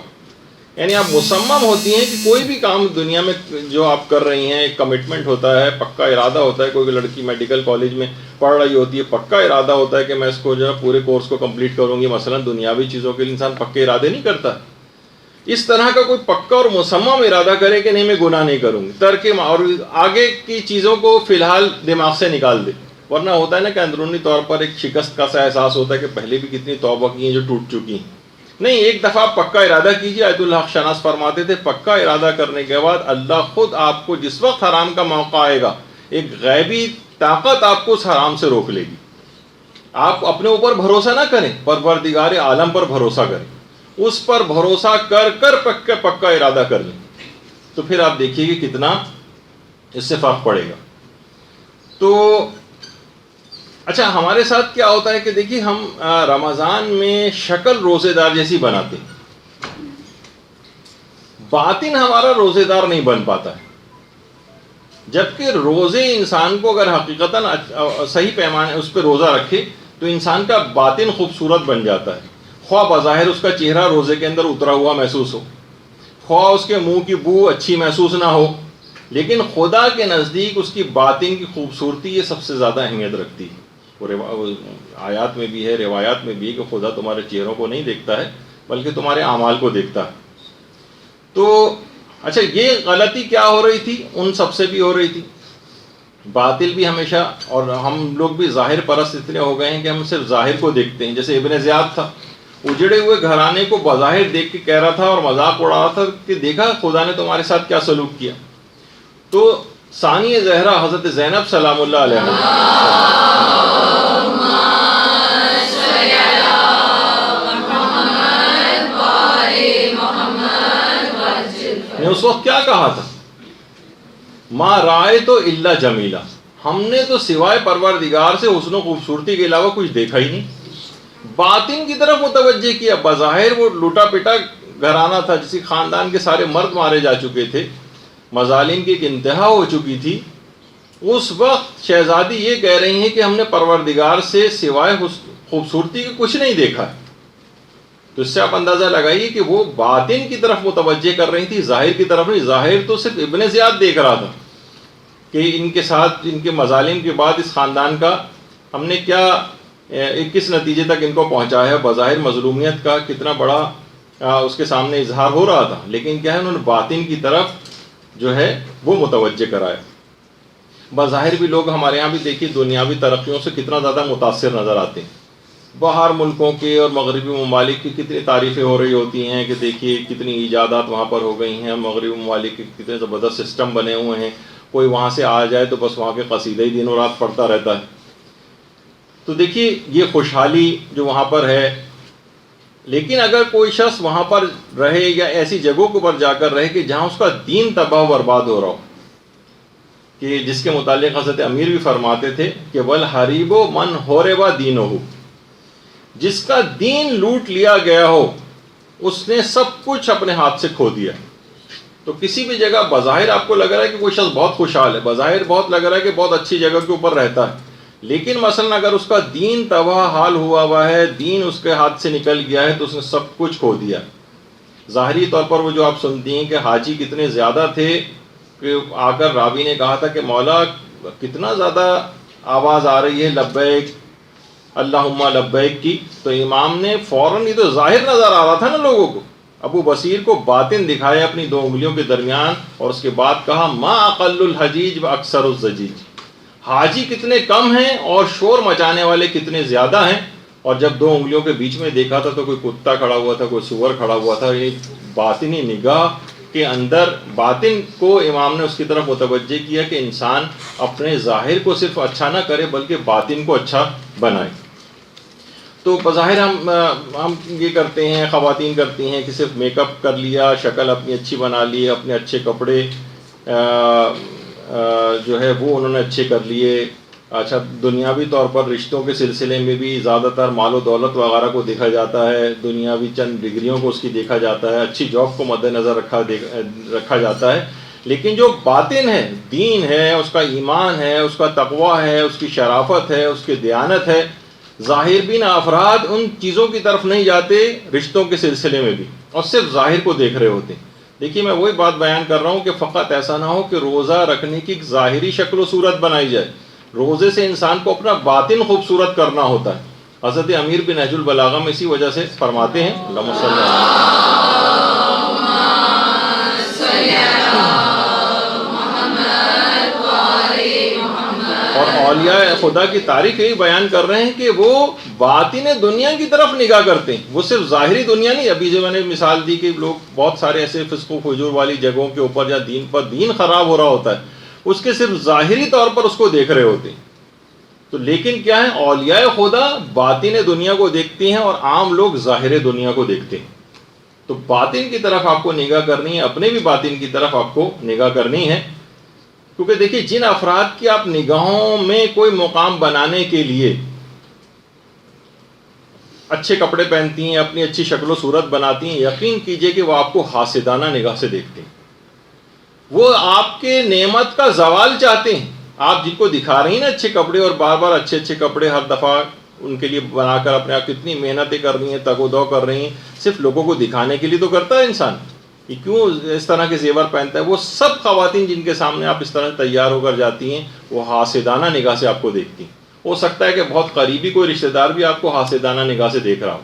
[SPEAKER 1] یعنی آپ مصمم ہوتی ہیں کہ کوئی بھی کام دنیا میں جو آپ کر رہی ہیں ایک کمٹمنٹ ہوتا ہے، پکا ارادہ ہوتا ہے. کوئی لڑکی میڈیکل کالج میں پڑھ رہی ہوتی ہے، پکا ارادہ ہوتا ہے کہ میں اس کو جو ہے پورے کورس کو کمپلیٹ کروں گی. مثلا دنیاوی چیزوں کے لیے انسان پکے ارادے نہیں کرتا. اس طرح کا کوئی پکا اور مصمم ارادہ کرے کہ نہیں میں گناہ نہیں کروں گی، ترک اور آگے کی چیزوں کو فی الحال دماغ سے نکال دے. ورنہ ہوتا ہے نا کہ اندرونی طور پر ایک شکست کا سا احساس ہوتا ہے کہ پہلے بھی کتنی توبہ کی ہیں جو ٹوٹ چکی ہیں. نہیں، ایک دفعہ پکا ارادہ کیجیے. آیت اللہ شناس فرماتے تھے پکا ارادہ کرنے کے بعد اللہ خود آپ کو جس وقت حرام کا موقع آئے گا ایک غیبی طاقت آپ کو اس حرام سے روک لے گی. آپ اپنے اوپر بھروسہ نہ کریں، پروردگار عالم پر بھروسہ کریں. اس پر بھروسہ کر کر پکا ارادہ کر لیں تو پھر آپ دیکھیے کہ کتنا اس سے فرق پڑے گا. تو اچھا ہمارے ساتھ کیا ہوتا ہے کہ دیکھیے ہم رمضان میں شکل روزے دار جیسی بناتے ہیں، باطن ہمارا روزے دار نہیں بن پاتا ہے. جبکہ روزے انسان کو اگر حقیقتاً صحیح پیمانے اس پہ روزہ رکھے تو انسان کا باطن خوبصورت بن جاتا ہے. خواہ بظاہر اس کا چہرہ روزے کے اندر اترا ہوا محسوس ہو، خواہ اس کے منہ کی بو اچھی محسوس نہ ہو، لیکن خدا کے نزدیک اس کی باطن کی خوبصورتی یہ سب سے زیادہ اہمیت رکھتی ہے. آیات میں بھی ہے، روایات میں بھی ہے کہ خدا تمہارے چہروں کو نہیں دیکھتا ہے بلکہ تمہارے اعمال کو دیکھتا ہے. تو اچھا یہ غلطی کیا ہو رہی تھی؟ ان سب سے بھی ہو رہی تھی. باطل بھی ہمیشہ، اور ہم لوگ بھی ظاہر پرست اتنے ہو گئے ہیں کہ ہم صرف ظاہر کو دیکھتے ہیں. جیسے ابن زیاد تھا، اجڑے ہوئے گھرانے کو بظاہر دیکھ کے کہہ رہا تھا اور مذاق اڑا رہا تھا کہ دیکھا خدا نے تمہارے ساتھ کیا سلوک کیا. تو ثانی زہرا حضرت زینب سلام اللہ علیہ نے اس وقت کیا کہا تھا؟ ما رائے تو الا جمیلا، ہم نے تو سوائے پروردگار سے حسن و خوبصورتی کے علاوہ کچھ دیکھا ہی نہیں. باطن کی طرف متوجہ کیا. بظاہر وہ لوٹا پٹا گھرانہ تھا، جس خاندان کے سارے مرد مارے جا چکے تھے، مظالم کی ایک انتہا ہو چکی تھی، اس وقت شہزادی یہ کہہ رہی ہیں کہ ہم نے پروردگار سے سوائے خوبصورتی کے کچھ نہیں دیکھا ہے۔ تو اس سے آپ اندازہ لگائیے کہ وہ باطن کی طرف متوجہ کر رہی تھی، ظاہر کی طرف نہیں۔ ظاہر تو صرف ابن زیاد دیکھ رہا تھا کہ ان کے ساتھ ان کے مظالم کے بعد اس خاندان کا ہم نے کیا کس نتیجے تک ان کو پہنچایا ہے۔ بظاہر مظلومیت کا کتنا بڑا اس کے سامنے اظہار ہو رہا تھا، لیکن کیا ہے انہوں نے باطن کی طرف جو ہے وہ متوجہ کرایا۔ بظاہر بھی لوگ ہمارے یہاں بھی دیکھیے دنیاوی ترقیوں سے کتنا زیادہ متاثر نظر آتے ہیں۔ باہر ملکوں کے اور مغربی ممالک کی کتنی تعریفیں ہو رہی ہوتی ہیں کہ دیکھیے کتنی ایجادات وہاں پر ہو گئی ہیں، مغربی ممالک کے کتنے زبردست سسٹم بنے ہوئے ہیں، کوئی وہاں سے آ جائے تو بس وہاں کے قصیدے ہی دنوں رات پڑھتا رہتا ہے۔ تو دیکھیے یہ خوشحالی جو وہاں پر ہے، لیکن اگر کوئی شخص وہاں پر رہے یا ایسی جگہوں کے اوپر جا کر رہے کہ جہاں اس کا دین تباہ و برباد ہو رہا ہو، کہ جس کے متعلق حضرت امیر بھی فرماتے تھے کہ وَالْحَرِيبُ مَنْ حُرِبَ دِينُهُ، جس کا دین لوٹ لیا گیا ہو اس نے سب کچھ اپنے ہاتھ سے کھو دیا۔ تو کسی بھی جگہ بظاہر آپ کو لگ رہا ہے کہ کوئی شخص بہت خوشحال ہے، بظاہر بہت لگ رہا ہے کہ بہت اچھی جگہ کے اوپر رہتا ہے، لیکن مثلا اگر اس کا دین تباہ حال ہوا ہے، دین اس کے ہاتھ سے نکل گیا ہے، تو اس نے سب کچھ کھو دیا۔ ظاہری طور پر وہ جو آپ سنتی ہیں کہ حاجی کتنے زیادہ تھے کہ آ کر راوی نے کہا تھا کہ مولا کتنا زیادہ آواز آ رہی ہے لبیک اللہم لبیک کی، تو امام نے فوراً، یہ تو ظاہر نظر آ رہا تھا نا لوگوں کو، ابو بصیر کو باطن دکھایا اپنی دو انگلیوں کے درمیان، اور اس کے بعد کہا ما اقل الحجیج و اکثر الزجیج، حاجی کتنے کم ہیں اور شور مچانے والے کتنے زیادہ ہیں۔ اور جب دو انگلیوں کے بیچ میں دیکھا تھا تو کوئی کتا کھڑا ہوا تھا، کوئی سور کھڑا ہوا تھا۔ یہ باطنی نگاہ کے اندر باطن کو امام نے اس کی طرف متوجہ کیا کہ انسان اپنے ظاہر کو صرف اچھا نہ کرے بلکہ باطن کو اچھا بنائے۔ تو بظاہر ہم یہ کرتے ہیں، خواتین کرتی ہیں کہ صرف میک اپ کر لیا، شکل اپنی اچھی بنا لی، اپنے اچھے کپڑے جو ہے وہ انہوں نے اچھے کر لیے۔ اچھا دنیاوی طور پر رشتوں کے سلسلے میں بھی زیادہ تر مال و دولت وغیرہ کو دیکھا جاتا ہے، دنیاوی چند ڈگریوں کو اس کی دیکھا جاتا ہے، اچھی جاب کو مد نظر رکھا جاتا ہے، لیکن جو باطن ہے، دین ہے، اس کا ایمان ہے، اس کا تقویٰ ہے، اس کی شرافت ہے، اس کی دیانت ہے، ظاہر بین افراد ان چیزوں کی طرف نہیں جاتے رشتوں کے سلسلے میں بھی، اور صرف ظاہر کو دیکھ رہے ہوتے ہیں۔ دیکھیے میں وہی بات بیان کر رہا ہوں کہ فقط ایسا نہ ہو کہ روزہ رکھنے کی ایک ظاہری شکل و صورت بنائی جائے، روزے سے انسان کو اپنا باطن خوبصورت کرنا ہوتا ہے۔ حضرت امیر بن نہج البلاغہ میں اسی وجہ سے فرماتے ہیں اللہم صلی اللہ اور اولیاء خدا کی تاریخ یہی بیان کر رہے ہیں کہ وہ باطن دنیا کی طرف نگاہ کرتے ہیں، وہ صرف ظاہری دنیا نہیں۔ ابھی جو میں نے مثال دی کہ لوگ بہت سارے ایسے فسق و فجور والی جگہوں کے اوپر جہاں دین خراب ہو رہا ہوتا ہے، اس کے صرف ظاہری طور پر اس کو دیکھ رہے ہوتے ہیں۔ تو لیکن کیا ہے، اولیاء خدا باطن دنیا کو دیکھتے ہیں اور عام لوگ ظاہر دنیا کو دیکھتے ہیں۔ تو باطن کی طرف آپ کو نگاہ کرنی ہے، اپنے بھی باطن کی طرف آپ کو نگاہ کرنی ہے، کیونکہ دیکھیے جن افراد کی آپ نگاہوں میں کوئی مقام بنانے کے لیے اچھے کپڑے پہنتی ہیں، اپنی اچھی شکل و صورت بناتی ہیں، یقین کیجئے کہ وہ آپ کو حاسدانہ نگاہ سے دیکھتے ہیں، وہ آپ کے نعمت کا زوال چاہتے ہیں۔ آپ جن کو دکھا رہی ہیں نا اچھے کپڑے، اور بار بار اچھے اچھے کپڑے ہر دفعہ ان کے لیے بنا کر اپنے آپ کتنی محنتیں کر رہی ہیں، تگ و دو کر رہی ہیں، صرف لوگوں کو دکھانے کے لیے تو کرتا ہے انسان، یہ کیوں اس طرح کے زیور پہنتا ہے۔ وہ سب خواتین جن کے سامنے آپ اس طرح تیار ہو کر جاتی ہیں، وہ حاسدانہ نگاہ سے آپ کو دیکھتی ہیں۔ ہو سکتا ہے کہ بہت قریبی کوئی رشتہ دار بھی آپ کو حاسدانہ نگاہ سے دیکھ رہا ہو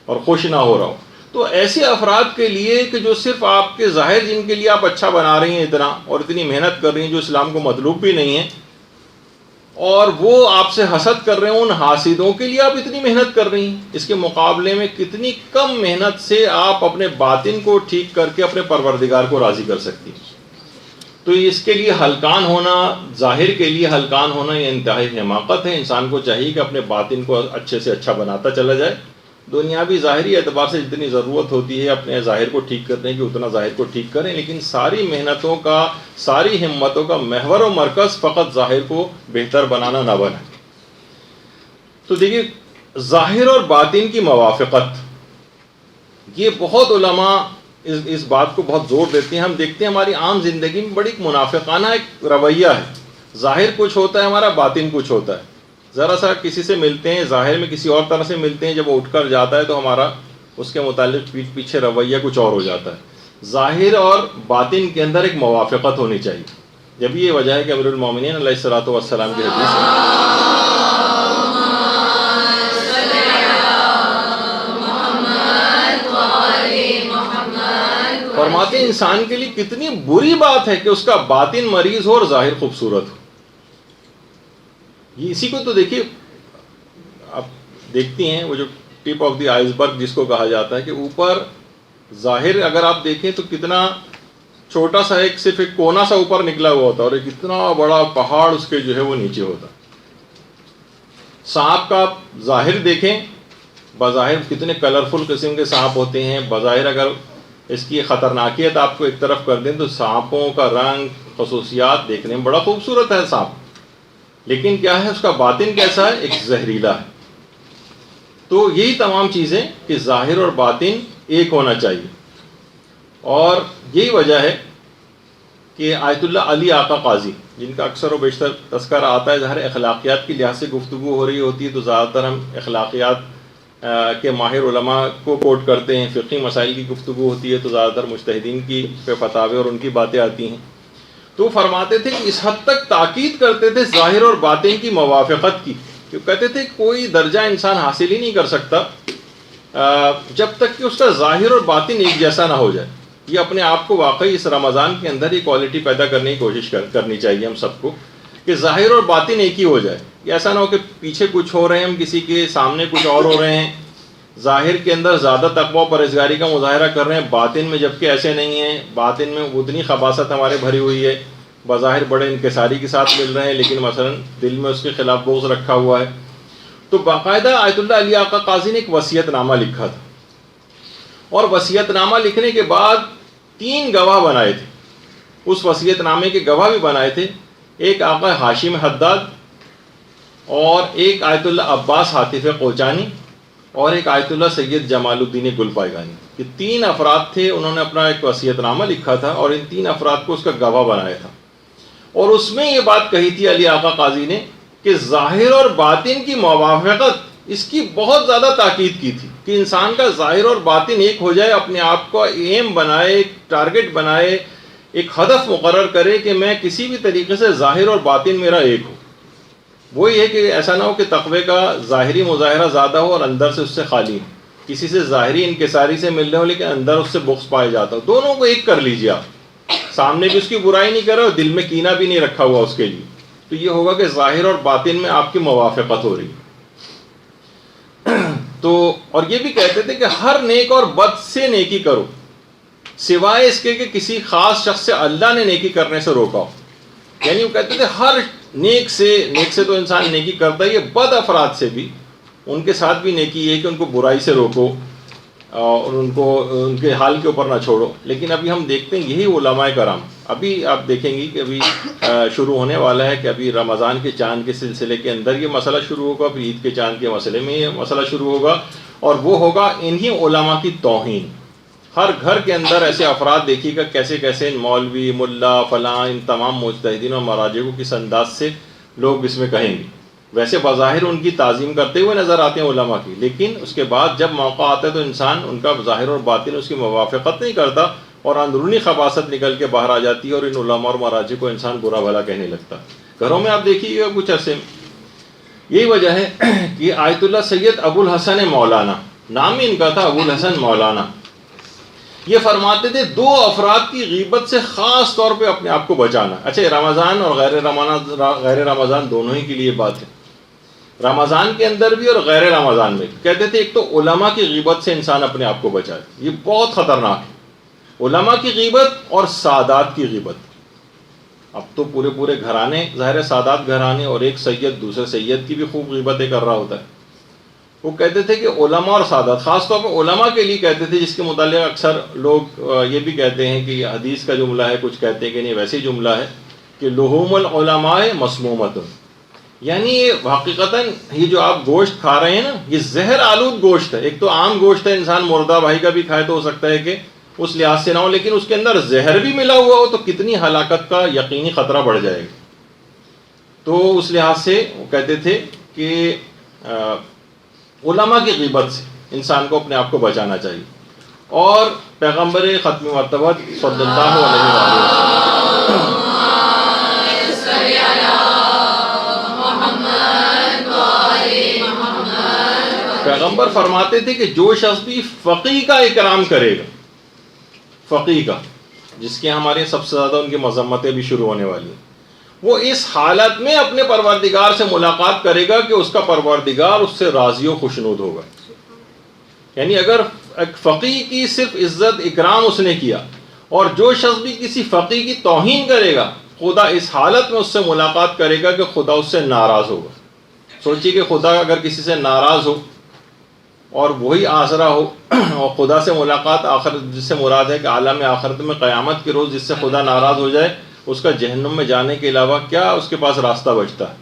[SPEAKER 1] اور خوش نہ ہو رہا ہو۔ تو ایسے افراد کے لیے کہ جو صرف آپ کے ظاہر جن کے لیے آپ اچھا بنا رہی ہیں اتنا، اور اتنی محنت کر رہی ہیں جو اسلام کو مطلوب بھی نہیں ہے، اور وہ آپ سے حسد کر رہے ہیں، ان حاسدوں کے لیے آپ اتنی محنت کر رہی ہیں، اس کے مقابلے میں کتنی کم محنت سے آپ اپنے باطن کو ٹھیک کر کے اپنے پروردگار کو راضی کر سکتی ہیں۔ تو اس کے لیے ہلکان ہونا، ظاہر کے لیے ہلکان ہونا، یہ انتہائی حماقت ہے۔ انسان کو چاہیے کہ اپنے باطن کو اچھے سے اچھا بناتا چلا جائے، دنیاوی ظاہری اعتبار سے جتنی ضرورت ہوتی ہے اپنے ظاہر کو ٹھیک کرنے کی اتنا ظاہر کو ٹھیک کریں، لیکن ساری محنتوں کا، ساری ہمتوں کا محور و مرکز فقط ظاہر کو بہتر بنانا نہ بنے۔ تو دیکھیے ظاہر اور باطن کی موافقت، یہ بہت علماء اس بات کو بہت زور دیتے ہیں. ہم دیکھتے ہیں ہماری عام زندگی میں بڑی منافقانہ ایک رویہ ہے. ظاہر کچھ ہوتا ہے ہمارا، باطن کچھ ہوتا ہے. ذرا سا کسی سے ملتے ہیں، ظاہر میں کسی اور طرح سے ملتے ہیں، جب وہ اٹھ کر جاتا ہے تو ہمارا اس کے متعلق پیچھے رویہ کچھ اور ہو جاتا ہے. ظاہر اور باطن کے اندر ایک موافقت ہونی چاہیے. جب یہ وجہ ہے کہ امیر المومنین علیہ الصلوۃ والسلام کی حدیث ہے، فرماتے ہیں انسان کے لیے کتنی بری بات ہے کہ اس کا باطن مریض ہو اور ظاہر خوبصورت ہو. یہ اسی کو تو دیکھیے، آپ دیکھتی ہیں وہ جو ٹپ آف دی آئس برگ جس کو کہا جاتا ہے، کہ اوپر ظاہر اگر آپ دیکھیں تو کتنا چھوٹا سا صرف ایک کونا سا اوپر نکلا ہوا ہوتا ہے، اور ایک اتنا بڑا پہاڑ اس کے جو ہے وہ نیچے ہوتا ہے. سانپ کا آپ ظاہر دیکھیں، بظاہر کتنے کلرفل قسم کے سانپ ہوتے ہیں. بظاہر اگر اس کی خطرناکیت آپ کو ایک طرف کر دیں تو سانپوں کا رنگ، خصوصیات دیکھنے میں بڑا خوبصورت ہے سانپ، لیکن کیا ہے اس کا باطن کیسا ہے؟ ایک زہریلا ہے. تو یہی تمام چیزیں کہ ظاہر اور باطن ایک ہونا چاہیے. اور یہی وجہ ہے کہ آیت اللہ علی آقا قاضی، جن کا اکثر و بیشتر تذکرہ آتا ہے، ظاہر اخلاقیات کی لحاظ سے گفتگو ہو رہی ہوتی ہے تو زیادہ تر ہم اخلاقیات کے ماہر علماء کو کوٹ کرتے ہیں. فقہی مسائل کی گفتگو ہوتی ہے تو زیادہ تر مجتہدین کی پہ فتاوے اور ان کی باتیں آتی ہیں. تو فرماتے تھے کہ اس حد تک تاکید کرتے تھے ظاہر اور باطن کی موافقت کی، کہ کہتے تھے کوئی درجہ انسان حاصل ہی نہیں کر سکتا جب تک کہ اس کا ظاہر اور باطن ایک جیسا نہ ہو جائے. یہ اپنے آپ کو واقعی اس رمضان کے اندر یہ کوالٹی پیدا کرنے کی کوشش کرنی چاہیے ہم سب کو، کہ ظاہر اور باطن ایک ہی ہو جائے. ایسا نہ ہو کہ پیچھے کچھ ہو رہے ہیں ہم کسی کے، سامنے کچھ اور ہو رہے ہیں. ظاہر کے اندر زیادہ تقویٰ و پرہیزگاری کا مظاہرہ کر رہے ہیں، باطن میں جبکہ ایسے نہیں ہیں. باطن میں اتنی خباثت ہمارے بھری ہوئی ہے، بظاہر بڑے انکساری کے ساتھ مل رہے ہیں لیکن مثلا دل میں اس کے خلاف بغض رکھا ہوا ہے. تو باقاعدہ آیت اللہ علی آقا قاضی نے ایک وصیت نامہ لکھا تھا، اور وصیت نامہ لکھنے کے بعد 3 گواہ بنائے تھے. اس وصیت نامے کے گواہ بھی بنائے تھے، ایک آقا ہاشم حداد، اور ایک آیت اللہ عباس حاطف کوچانی، اور ایک آیت اللہ سید جمال الدین گلپائگانی. یہ 3 افراد تھے، انہوں نے اپنا ایک وصیت نامہ لکھا تھا اور ان 3 افراد کو اس کا گواہ بنایا تھا. اور اس میں یہ بات کہی تھی علی آقا قاضی نے کہ ظاہر اور باطن کی موافقت، اس کی بہت زیادہ تاکید کی تھی کہ انسان کا ظاہر اور باطن ایک ہو جائے، اپنے آپ کو ایم بنائے، ایک ٹارگٹ بنائے، ایک ہدف مقرر کرے کہ میں کسی بھی طریقے سے ظاہر اور باطن میرا ایک ہو. وہی ہے کہ ایسا نہ ہو کہ تقوی کا ظاہری مظاہرہ زیادہ ہو اور اندر سے اس سے خالی ہو. کسی سے ظاہری انکساری سے مل رہے ہو لیکن اندر اس سے بغض پایا جاتا ہو. دونوں کو ایک کر لیجیے آپ، سامنے بھی اس کی برائی نہیں کر رہے اور دل میں کینہ بھی نہیں رکھا ہوا اس کے لیے. تو یہ ہوگا کہ ظاہر اور باطن میں آپ کی موافقت ہو رہی. تو اور یہ بھی کہتے تھے کہ ہر نیک اور بد سے نیکی کرو، سوائے اس کے کہ کسی خاص شخص سے اللہ نے نیکی کرنے سے روکا ہو. یعنی وہ کہتے تھے ہر نیک سے تو انسان نیکی کرتا ہی ہے، بد افراد سے بھی، ان کے ساتھ بھی نیکی ہے کہ ان کو برائی سے روکو اور ان کو ان کے حال کے اوپر نہ چھوڑو. لیکن ابھی ہم دیکھتے ہیں یہی علماء کرام، ابھی آپ دیکھیں گی کہ ابھی شروع ہونے والا ہے کہ ابھی رمضان کے چاند کے سلسلے کے اندر یہ مسئلہ شروع ہوگا، پھر عید کے چاند کے مسئلے میں یہ مسئلہ شروع ہوگا، اور وہ ہوگا انہی علماء کی توہین. ہر گھر کے اندر ایسے افراد دیکھیے گا کیسے کیسے مولوی، ملا، فلاں، ان تمام مجتہدین اور مراجع کو کس انداز سے لوگ اس میں کہیں گے. ویسے بظاہر ان کی تعظیم کرتے ہوئے نظر آتے ہیں علماء کی، لیکن اس کے بعد جب موقع آتا ہے تو انسان ان کا ظاہر اور باطن اس کی موافقت نہیں کرتا اور اندرونی خباثت نکل کے باہر آ جاتی ہے اور ان علماء اور مراجع کو انسان برا بھلا کہنے لگتا. گھروں میں آپ دیکھیے گا کچھ عرصے میں. یہی وجہ ہے کہ آیت اللہ سید ابو الحسن مولانا، نام ہی ان کا تھا ابو الحسن مولانا، یہ فرماتے تھے 2 افراد کی غیبت سے خاص طور پہ اپنے آپ کو بچانا. اچھا، رمضان اور غیر رمضان دونوں ہی کے لیے بات ہے، رمضان کے اندر بھی اور غیر رمضان میں بھی. کہتے تھے ایک تو علماء کی غیبت سے انسان اپنے آپ کو بچائے، یہ بہت خطرناک ہے. علماء کی غیبت اور سادات کی غیبت. اب تو پورے گھرانے، ظاہر سادات گھرانے، اور ایک سید دوسرے سید کی بھی خوب غیبتیں کر رہا ہوتا ہے. وہ کہتے تھے کہ علماء اور سادات، خاص طور پہ علماء کے لیے کہتے تھے، جس کے متعلق اکثر لوگ یہ بھی کہتے ہیں کہ یہ حدیث کا جملہ ہے، کچھ کہتے ہیں کہ نہیں ویسے ہی جملہ ہے کہ لحوم العلماء مسمومۃ، یعنی یہ حقیقتاً یہ جو آپ گوشت کھا رہے ہیں نا، یہ زہر آلود گوشت ہے. ایک تو عام گوشت ہے، انسان مردہ بھائی کا بھی کھائے تو ہو سکتا ہے کہ اس لحاظ سے نہ ہو، لیکن اس کے اندر زہر بھی ملا ہوا ہو تو کتنی ہلاکت کا یقینی خطرہ بڑھ جائے گا. تو اس لحاظ سے وہ کہتے تھے کہ علماء کی غیبت سے انسان کو اپنے آپ کو بچانا چاہیے. اور پیغمبر ختم مرتبہ صلی اللہ علیہ وسلم پیغمبر فرماتے تھے کہ جو شخص بھی فقیہ کا اکرام کرے گا، فقیہ کا جس کے ہمارے سب سے زیادہ ان کی مذمتیں بھی شروع ہونے والی ہیں، وہ اس حالت میں اپنے پروردگار سے ملاقات کرے گا کہ اس کا پروردگار اس سے راضی و خوشنود ہوگا. یعنی اگر ایک فقیہ کی صرف عزت اکرام اس نے کیا، اور جو شخص بھی کسی فقیہ کی توہین کرے گا، خدا اس حالت میں اس سے ملاقات کرے گا کہ خدا اس سے ناراض ہوگا. سوچیے کہ خدا اگر کسی سے ناراض ہو اور وہی آسرا ہو، اور خدا سے ملاقات آخرت جس سے مراد ہے کہ عالم آخرت میں قیامت کے روز جس سے خدا ناراض ہو جائے، اس کا جہنم میں جانے کے علاوہ کیا اس کے پاس راستہ بچتا ہے.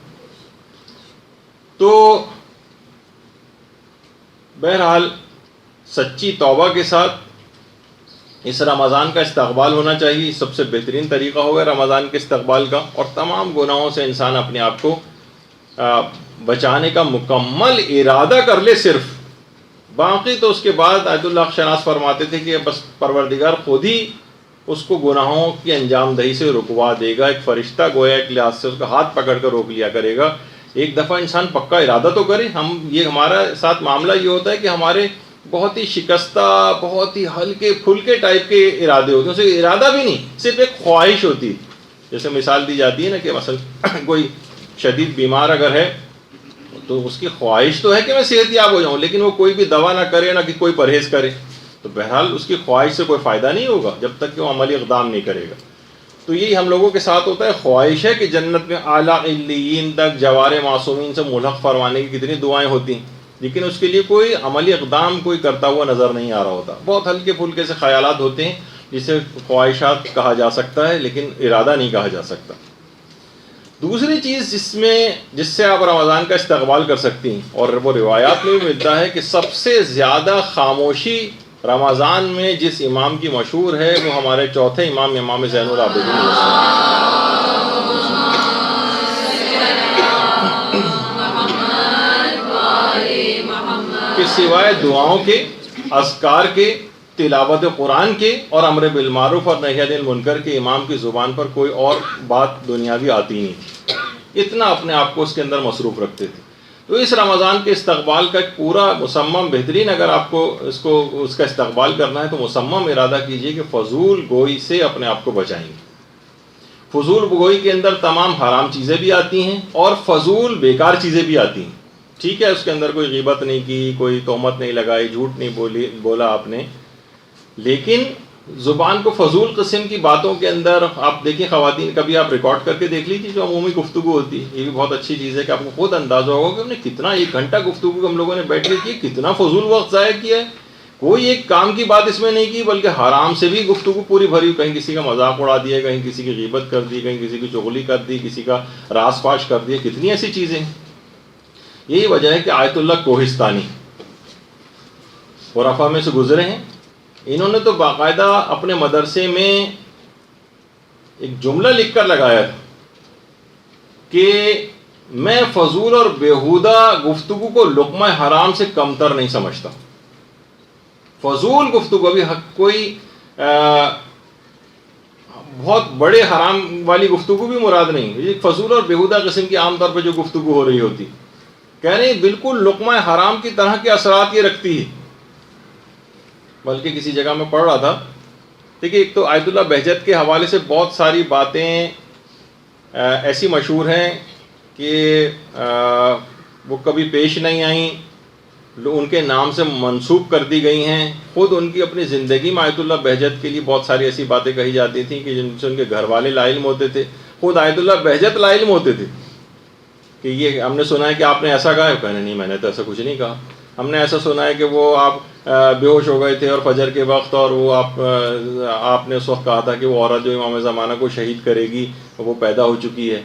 [SPEAKER 1] تو بہرحال سچی توبہ کے ساتھ اس رمضان کا استقبال ہونا چاہیے. سب سے بہترین طریقہ ہوگا رمضان کے استقبال کا، اور تمام گناہوں سے انسان اپنے آپ کو بچانے کا مکمل ارادہ کر لے صرف. باقی تو اس کے بعد آیت اللہ شناس فرماتے تھے کہ بس پروردگار خود ہی اس کو گناہوں کی انجام دہی سے رکوا دے گا. ایک فرشتہ گویا ایک لحاظ سے اس کا ہاتھ پکڑ کر روک لیا کرے گا. ایک دفعہ انسان پکا ارادہ تو کرے. یہ ہمارا ساتھ معاملہ یہ ہوتا ہے کہ ہمارے بہت ہی شکستہ، بہت ہی ہلکے پھلکے ٹائپ کے ارادے ہوتے ہیں. اسے ارادہ بھی نہیں، صرف ایک خواہش ہوتی ہے. جیسے مثال دی جاتی ہے نا کہ مثلا کوئی شدید بیمار اگر ہے تو اس کی خواہش تو ہے کہ میں صحت یاب ہو جاؤں، لیکن وہ کوئی بھی دوا نہ کرے، نہ کہ کوئی پرہیز کرے، تو بہرحال اس کی خواہش سے کوئی فائدہ نہیں ہوگا جب تک کہ وہ عملی اقدام نہیں کرے گا. تو یہی ہم لوگوں کے ساتھ ہوتا ہے. خواہش ہے کہ جنت میں اعلیٰ علیین تک جوار معصومین سے ملحق فرمانے کی کتنی دعائیں ہوتی ہیں، لیکن اس کے لیے کوئی عملی اقدام کوئی کرتا ہوا نظر نہیں آ رہا ہوتا. بہت ہلکے پھلکے سے خیالات ہوتے ہیں جسے خواہشات کہا جا سکتا ہے، لیکن ارادہ نہیں کہا جا سکتا. دوسری چیز جس سے آپ رمضان کا استقبال کر سکتی ہیں، اور وہ روایات میں بھی ملتا ہے کہ سب سے زیادہ خاموشی رمضان میں جس امام کی مشہور ہے وہ ہمارے چوتھے امام، امام زین العابدین کہ سوائے دعاؤں کے، اذکار کے، تلاوت قرآن کے اور امر بالمعروف اور نہی عن المنکر کے امام کی زبان پر کوئی اور بات دنیاوی آتی نہیں تھی. اتنا اپنے آپ کو اس کے اندر مصروف رکھتے تھے. تو اس رمضان کے استقبال کا ایک پورا مصمم بہترین، اگر آپ کو اس کا استقبال کرنا ہے تو مصمم ارادہ کیجئے کہ فضول گوئی سے اپنے آپ کو بچائیں گے. فضول گوئی کے اندر تمام حرام چیزیں بھی آتی ہیں اور فضول بیکار چیزیں بھی آتی ہیں. ٹھیک ہے، اس کے اندر کوئی غیبت نہیں کی، کوئی تہمت نہیں لگائی، جھوٹ نہیں بولا آپ نے، لیکن زبان کو فضول قسم کی باتوں کے اندر آپ دیکھیں. خواتین کبھی آپ ریکارڈ کر کے دیکھ لیجیے جو عمومی گفتگو ہوتی ہے. یہ بھی بہت اچھی چیز ہے کہ آپ کو خود اندازہ ہوگا کہ ہم نے کتنا 1 گھنٹہ گفتگو ہم لوگوں نے بیٹھ کے کی، کتنا فضول وقت ضائع کیا ہے. کوئی ایک کام کی بات اس میں نہیں کی، بلکہ حرام سے بھی گفتگو پوری بھری. کہیں کسی کا مذاق اڑا دیا، کہیں کسی کی غیبت کر دی، کہیں کسی کی چغلی کر دی، کسی کا راز فاش کر دیا. کتنی ایسی چیزیں ہیں. یہی وجہ ہے کہ آیت اللہ کوہستانی خرافہ میں سے گزرے ہیں. انہوں نے تو باقاعدہ اپنے مدرسے میں ایک جملہ لکھ کر لگایا تھا کہ میں فضول اور بیہودہ گفتگو کو لقمہ حرام سے کمتر نہیں سمجھتا. فضول گفتگو ابھی کوئی بہت بڑے حرام والی گفتگو بھی مراد نہیں. یہ فضول اور بیہودہ قسم کی عام طور پہ جو گفتگو ہو رہی ہوتی، کہہ رہے ہیں بالکل لقمہ حرام کی طرح کے اثرات یہ رکھتی ہے. بلکہ کسی جگہ میں پڑھ رہا تھا، دیکھیے ایک تو آیت اللہ بہجت کے حوالے سے بہت ساری باتیں ایسی مشہور ہیں کہ وہ کبھی پیش نہیں آئیں، ان کے نام سے منسوب کر دی گئی ہیں. خود ان کی اپنی زندگی میں آیت اللہ بہجت کے لیے بہت ساری ایسی باتیں کہی جاتی تھیں کہ جن سے ان کے گھر والے لا علم ہوتے تھے. خود آیت اللہ بہجت لا علم ہوتے تھے کہ یہ ہم نے سنا ہے کہ آپ نے ایسا کہا ہے. کہنے نہیں، میں نے تو ایسا کچھ نہیں کہا. ہم نے ایسا سنا ہے کہ وہ آپ بے ہوش ہو گئے تھے اور فجر کے وقت، اور وہ آپ نے اس وقت کہا تھا کہ وہ عورت جو امام زمانہ کو شہید کرے گی وہ پیدا ہو چکی ہے.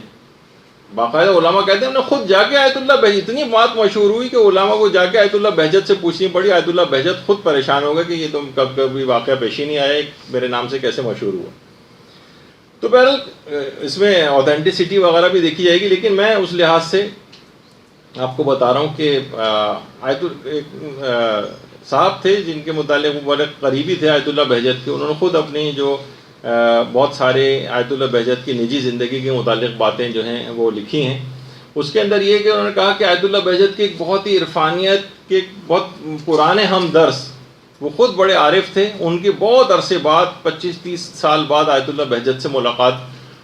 [SPEAKER 1] باقاعدہ علماء کہتے ہیں ہم نے خود جا کے آیت اللہ بہجت، اتنی بات مشہور ہوئی کہ علماء کو جا کے آیت اللہ بہجت سے پوچھنی پڑی. آیت اللہ بہجت خود پریشان ہوگا کہ یہ تم کبھی واقعہ پیش ہی نہیں آیا، میرے نام سے کیسے مشہور ہوا. تو بہرحال اس میں اوتھینٹسٹی وغیرہ بھی دیکھی جائے گی، لیکن میں اس لحاظ سے آپ کو بتا رہا ہوں کہ صاحب تھے جن کے متعلق بڑے قریبی تھے آیت اللہ بہجت کے، انہوں نے خود اپنی جو بہت سارے آیت اللہ بہجت کی نجی زندگی کے متعلق باتیں جو ہیں وہ لکھی ہیں. اس کے اندر یہ کہ انہوں نے کہا کہ آیت اللہ بہجت کے ایک بہت ہی عرفانیت کے ایک بہت پرانے ہمدرس، وہ خود بڑے عارف تھے، ان کے بہت عرصے بعد 25-30 سال بعد آیت اللہ بہجت سے ملاقات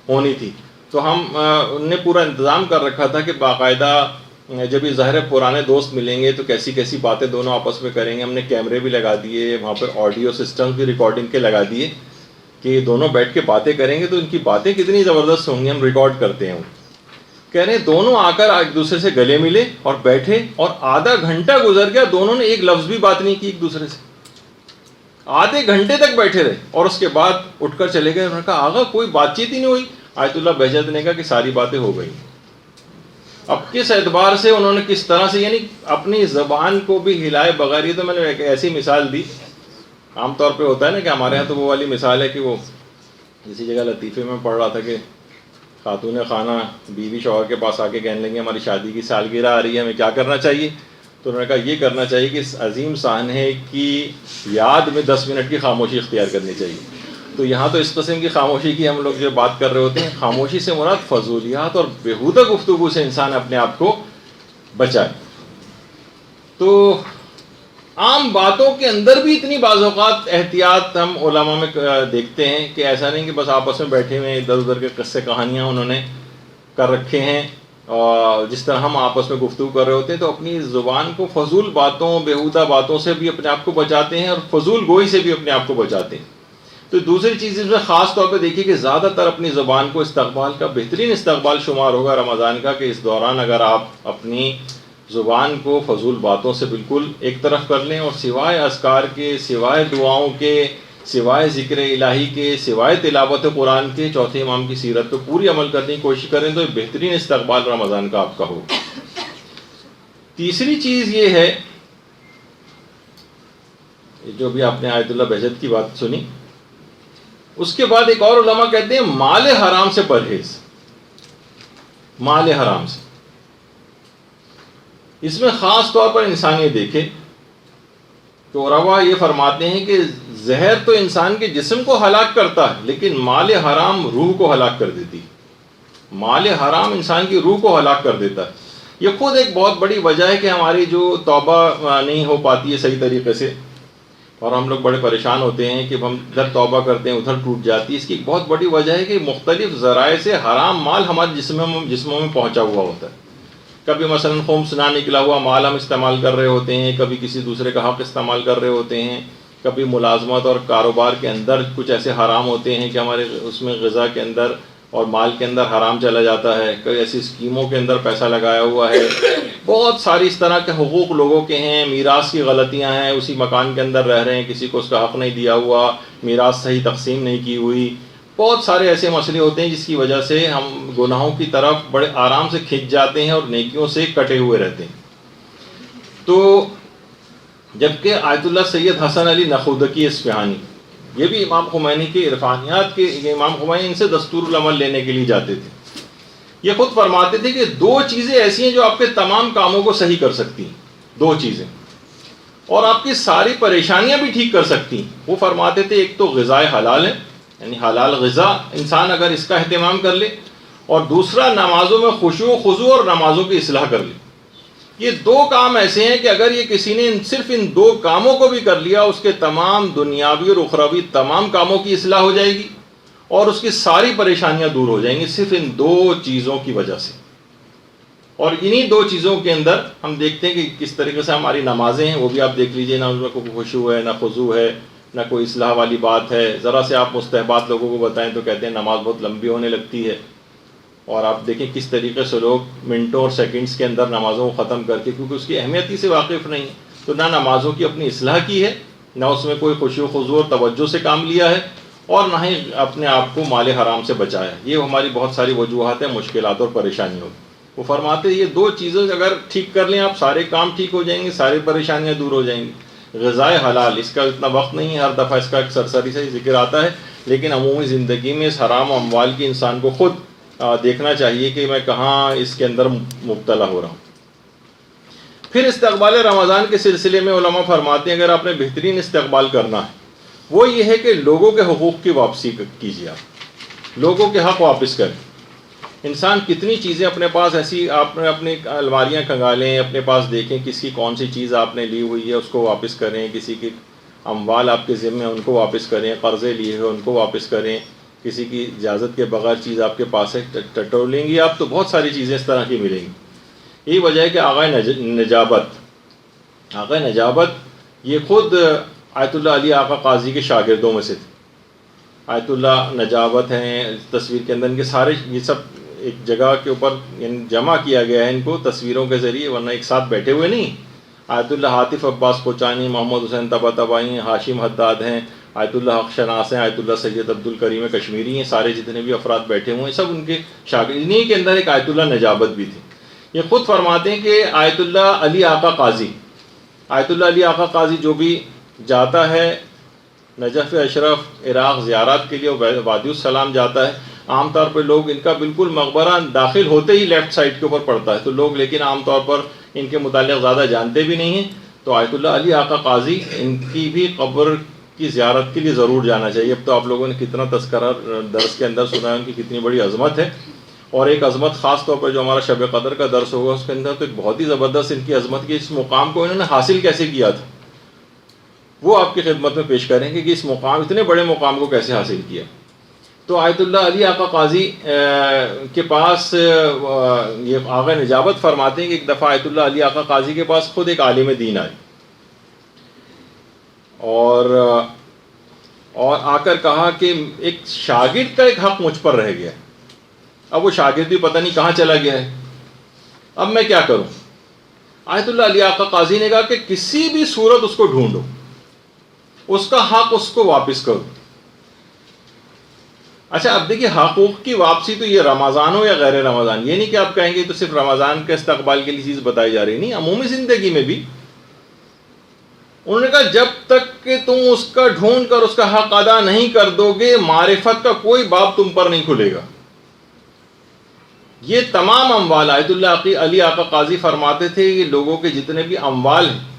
[SPEAKER 1] ہونی تھی. تو ان نے پورا انتظام کر رکھا تھا کہ باقاعدہ جب یہ ظاہر پرانے دوست ملیں گے تو کیسی کیسی باتیں دونوں آپس میں کریں گے. ہم نے کیمرے بھی لگا دیے وہاں پر، آڈیو سسٹم بھی ریکارڈنگ کے لگا دیے کہ یہ دونوں بیٹھ کے باتیں کریں گے تو ان کی باتیں کتنی زبردست ہوں گی. ہم ریکارڈ کرتے ہیں. کہہ رہے ہیں دونوں آ کر ایک دوسرے سے گلے ملے اور بیٹھے، اور آدھا گھنٹہ گزر گیا، دونوں نے ایک لفظ بھی بات نہیں کی ایک دوسرے سے. آدھے گھنٹے تک بیٹھے رہے اور اس کے بعد اٹھ کر چلے گئے. انہوں نے کہا آغا کوئی بات چیت ہی نہیں ہوئی. آیت اللہ بہجت نے کہا کہ ساری باتیں ہو گئی. اب کس اعتبار سے انہوں نے کس طرح سے، یعنی اپنی زبان کو بھی ہلائے بغیر. یہ تو میں نے ایک ایسی مثال دی، عام طور پہ ہوتا ہے نا کہ ہمارے یہاں تو وہ والی مثال ہے کہ وہ کسی جگہ لطیفے میں پڑھ رہا تھا کہ خاتون خانہ بیوی شوہر کے پاس آ کے کہنے لگیں ہماری شادی کی سالگرہ آ رہی ہے، ہمیں کیا کرنا چاہیے؟ تو انہوں نے کہا یہ کرنا چاہیے کہ اس عظیم سانحے کی یاد میں 10 منٹ کی خاموشی اختیار کرنی چاہیے. تو یہاں تو اس قسم کی خاموشی کی ہم لوگ جو بات کر رہے ہوتے ہیں، خاموشی سے مراد فضولیات اور بیہودہ گفتگو سے انسان اپنے آپ کو بچائے. تو عام باتوں کے اندر بھی اتنی بعض اوقات احتیاط ہم علماء میں دیکھتے ہیں کہ ایسا نہیں کہ بس آپس میں بیٹھے ہوئے ادھر ادھر کے قصے کہانیاں انہوں نے کر رکھے ہیں، اور جس طرح ہم آپس میں گفتگو کر رہے ہوتے ہیں تو اپنی زبان کو فضول باتوں بیہودہ باتوں سے بھی اپنے آپ کو بچاتے ہیں اور فضول گوئی سے بھی اپنے آپ کو بچاتے ہیں. تو دوسری چیز اس میں خاص طور پہ دیکھیے کہ زیادہ تر اپنی زبان کو استقبال کا بہترین استقبال شمار ہوگا رمضان کا، کہ اس دوران اگر آپ اپنی زبان کو فضول باتوں سے بالکل ایک طرف کر لیں اور سوائے اذکار کے، سوائے دعاؤں کے، سوائے ذکر الہی کے، سوائے تلاوت قرآن کے چوتھے امام کی سیرت پہ پوری عمل کرنے کی کوشش کریں تو بہترین استقبال رمضان کا آپ کا ہو. تیسری چیز یہ ہے، جو بھی آپ نے آیت اللہ بہجت کی بات سنی، اس کے بعد ایک اور علماء کہتے ہیں مال حرام سے پرہیز. مال حرام سے، اس میں خاص طور پر انسان یہ دیکھے تو علماء یہ فرماتے ہیں کہ زہر تو انسان کے جسم کو ہلاک کرتا ہے، لیکن مال حرام روح کو ہلاک کر دیتی. مال حرام انسان کی روح کو ہلاک کر دیتا ہے. یہ خود ایک بہت بڑی وجہ ہے کہ ہماری جو توبہ نہیں ہو پاتی ہے صحیح طریقے سے، اور ہم لوگ بڑے پریشان ہوتے ہیں کہ ہم ادھر توبہ کرتے ہیں ادھر ٹوٹ جاتی ہے. اس کی ایک بہت بڑی وجہ ہے کہ مختلف ذرائع سے حرام مال ہمارے جسموں میں پہنچا ہوا ہوتا ہے. کبھی مثلا خمس نہ نکلا ہوا مال ہم استعمال کر رہے ہوتے ہیں، کبھی کسی دوسرے کا حق استعمال کر رہے ہوتے ہیں، کبھی ملازمت اور کاروبار کے اندر کچھ ایسے حرام ہوتے ہیں کہ ہمارے اس میں غذا کے اندر اور مال کے اندر حرام چلا جاتا ہے. کئی ایسی اسکیموں کے اندر پیسہ لگایا ہوا ہے. بہت ساری اس طرح کے حقوق لوگوں کے ہیں. میراث کی غلطیاں ہیں، اسی مکان کے اندر رہ رہے ہیں، کسی کو اس کا حق نہیں دیا ہوا، میراث صحیح تقسیم نہیں کی ہوئی. بہت سارے ایسے مسئلے ہوتے ہیں جس کی وجہ سے ہم گناہوں کی طرف بڑے آرام سے کھنچ جاتے ہیں اور نیکیوں سے کٹے ہوئے رہتے ہیں. تو جبکہ آیت اللہ سید حسن علی نخودکی اصفہانی، یہ بھی امام خمینی کے عرفانیات کے، امام خمینی ان سے دستور العمل لینے کے لیے جاتے تھے. یہ خود فرماتے تھے کہ 2 چیزیں ایسی ہیں جو آپ کے تمام کاموں کو صحیح کر سکتی ہیں. 2 چیزیں، اور آپ کی ساری پریشانیاں بھی ٹھیک کر سکتی ہیں. وہ فرماتے تھے ایک تو غذائے حلال ہے، یعنی حلال غذا انسان اگر اس کا اہتمام کر لے، اور دوسرا نمازوں میں خشوع و خضوع اور نمازوں کی اصلاح کر لے. یہ 2 کام ایسے ہیں کہ اگر یہ کسی نے صرف ان 2 کاموں کو بھی کر لیا، اس کے تمام دنیاوی اور اخروی تمام کاموں کی اصلاح ہو جائے گی اور اس کی ساری پریشانیاں دور ہو جائیں گی صرف ان 2 چیزوں کی وجہ سے. اور انہی 2 چیزوں کے اندر ہم دیکھتے ہیں کہ کس طریقے سے ہماری نمازیں ہیں، وہ بھی آپ دیکھ لیجئے، نہ اس میں کوئی خشوع ہے، نہ خضوع ہے، نہ کوئی اصلاح والی بات ہے. ذرا سے آپ مستحبات لوگوں کو بتائیں تو کہتے ہیں نماز بہت لمبی ہونے لگتی ہے. اور آپ دیکھیں کس طریقے سے لوگ منٹوں اور سیکنڈز کے اندر نمازوں کو ختم کر کے، کیونکہ اس کی اہمیت ہی سے واقف نہیں ہے، تو نہ نمازوں کی اپنی اصلاح کی ہے، نہ اس میں کوئی خشوع و خضوع اور توجہ سے کام لیا ہے، اور نہ ہی اپنے آپ کو مال حرام سے بچایا. یہ ہماری بہت ساری وجوہات ہیں مشکلات اور پریشانیوں کی. وہ فرماتے یہ دو چیزیں اگر ٹھیک کر لیں آپ سارے کام ٹھیک ہو جائیں گے, ساری پریشانیاں دور ہو جائیں گی. غذائے حلال, اس کا اتنا وقت نہیں ہے, ہر دفعہ اس کا ایک سرسری سے ذکر آتا ہے, لیکن عمومی زندگی میں اس حرام اموال کی انسان کو خود دیکھنا چاہیے کہ میں کہاں اس کے اندر مبتلا ہو رہا ہوں. پھر استقبال رمضان کے سلسلے میں علماء فرماتے ہیں اگر آپ نے بہترین استقبال کرنا ہے وہ یہ ہے کہ لوگوں کے حقوق کی واپسی کیجیے, آپ لوگوں کے حق واپس کریں. انسان کتنی چیزیں اپنے پاس ایسی, آپ نے اپنی الماریاں کھنگالیں, اپنے پاس دیکھیں کس کی کون سی چیز آپ نے لی ہوئی ہے اس کو واپس کریں, کسی کی اموال آپ کے ذمے ان کو واپس کریں, قرضے لیے ہوئے ان کو واپس کریں, کسی کی اجازت کے بغیر چیز آپ کے پاس ہے ٹٹولیں گی آپ تو بہت ساری چیزیں اس طرح کی ملیں گی. یہی وجہ ہے کہ آقا نجابت یہ خود آیت اللہ علی آقا قاضی کے شاگردوں میں سے تھے. آیت اللہ نجابت ہیں, تصویر کے اندر ان کے سارے یہ سب ایک جگہ کے اوپر جمع کیا گیا ہے ان کو تصویروں کے ذریعے, ورنہ ایک ساتھ بیٹھے ہوئے نہیں. آیت اللہ عاطف عباس کوچانی, محمد حسین طباطبائی, ہاشم حداد ہیں, آیت اللہ حق شناس ہیں, آیت اللہ سید عبدالکریم کشمیری ہیں, سارے جتنے بھی افراد بیٹھے ہوئے ہیں سب ان کے شاگرد. انہیں کے اندر ایک آیت اللہ نجابت بھی تھی. یہ خود فرماتے ہیں کہ آیت اللہ علی آقا قاضی, آیت اللہ علی آقا قاضی جو بھی جاتا ہے نجف اشرف عراق زیارات کے لیے وادی السلام جاتا ہے, عام طور پر لوگ ان کا بالکل مقبرہ داخل ہوتے ہی لیفٹ سائڈ کے اوپر پڑتا ہے, تو لوگ لیکن عام طور پر ان کے متعلق زیادہ جانتے بھی نہیں ہیں. تو آیت اللہ علی آقا قاضی ان کی بھی قبر کی زیارت کے لیے ضرور جانا چاہیے. اب تو آپ لوگوں نے کتنا تذکرہ درس کے اندر سنا ہے ان کی کتنی بڑی عظمت ہے, اور ایک عظمت خاص طور پر جو ہمارا شب قدر کا درس ہوگا اس کے اندر تو ایک بہت ہی زبردست ان کی عظمت کی, اس مقام کو انہوں نے حاصل کیسے کیا تھا وہ آپ کی خدمت میں پیش کریں گے کہ اس مقام, اتنے بڑے مقام کو کیسے حاصل کیا. تو آیت اللہ علی آقا قاضی کے پاس یہ آقا نجابت فرماتے ہیں کہ ایک دفعہ آیت اللہ علی آقا قاضی کے پاس خود ایک عالم دین آئے اور آ کر کہا کہ ایک شاگرد کا ایک حق مجھ پر رہ گیا ہے, اب وہ شاگرد بھی پتہ نہیں کہاں چلا گیا ہے, اب میں کیا کروں. آیت اللہ علی آقا قاضی نے کہا کہ کسی بھی صورت اس کو ڈھونڈو, اس کا حق اس کو واپس کرو. اچھا اب دیکھیے حقوق کی واپسی تو یہ رمضان ہو یا غیر رمضان, یہ نہیں کہ آپ کہیں گے تو صرف رمضان کے استقبال کے لیے چیز بتائی جا رہی, نہیں, عمومی زندگی میں بھی انہوں نے کہا جب تک کہ تم اس کا ڈھونڈ کر اس کا حق ادا نہیں کر دو گے معرفت کا کوئی باب تم پر نہیں کھلے گا. یہ تمام اموال, آیت اللہ علی آقا قاضی فرماتے تھے یہ لوگوں کے جتنے بھی اموال ہیں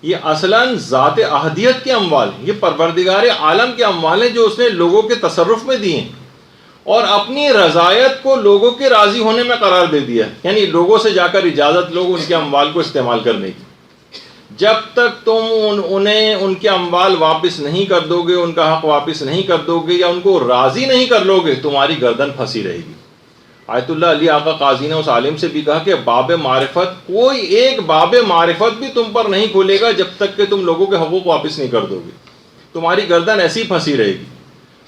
[SPEAKER 1] یہ اصلاً ذات احدیت کے اموال ہیں, یہ پروردگار عالم کے اموال ہیں جو اس نے لوگوں کے تصرف میں دیے ہیں, اور اپنی رضایت کو لوگوں کے راضی ہونے میں قرار دے دیا, یعنی لوگوں سے جا کر اجازت لوگ ان کے اموال کو استعمال کرنے کی. جب تک تم انہیں ان کے اموال واپس نہیں کر دو گے, ان کا حق واپس نہیں کر دو گے یا ان کو راضی نہیں کر لو گے, تمہاری گردن پھنسی رہے گی. آیت اللہ علی آقا قاضی نے اس عالم سے بھی کہا کہ باب معرفت, کوئی ایک باب معرفت بھی تم پر نہیں کھولے گا جب تک کہ تم لوگوں کے حقوق واپس نہیں کر دو گے, تمہاری گردن ایسی پھنسی رہے گی.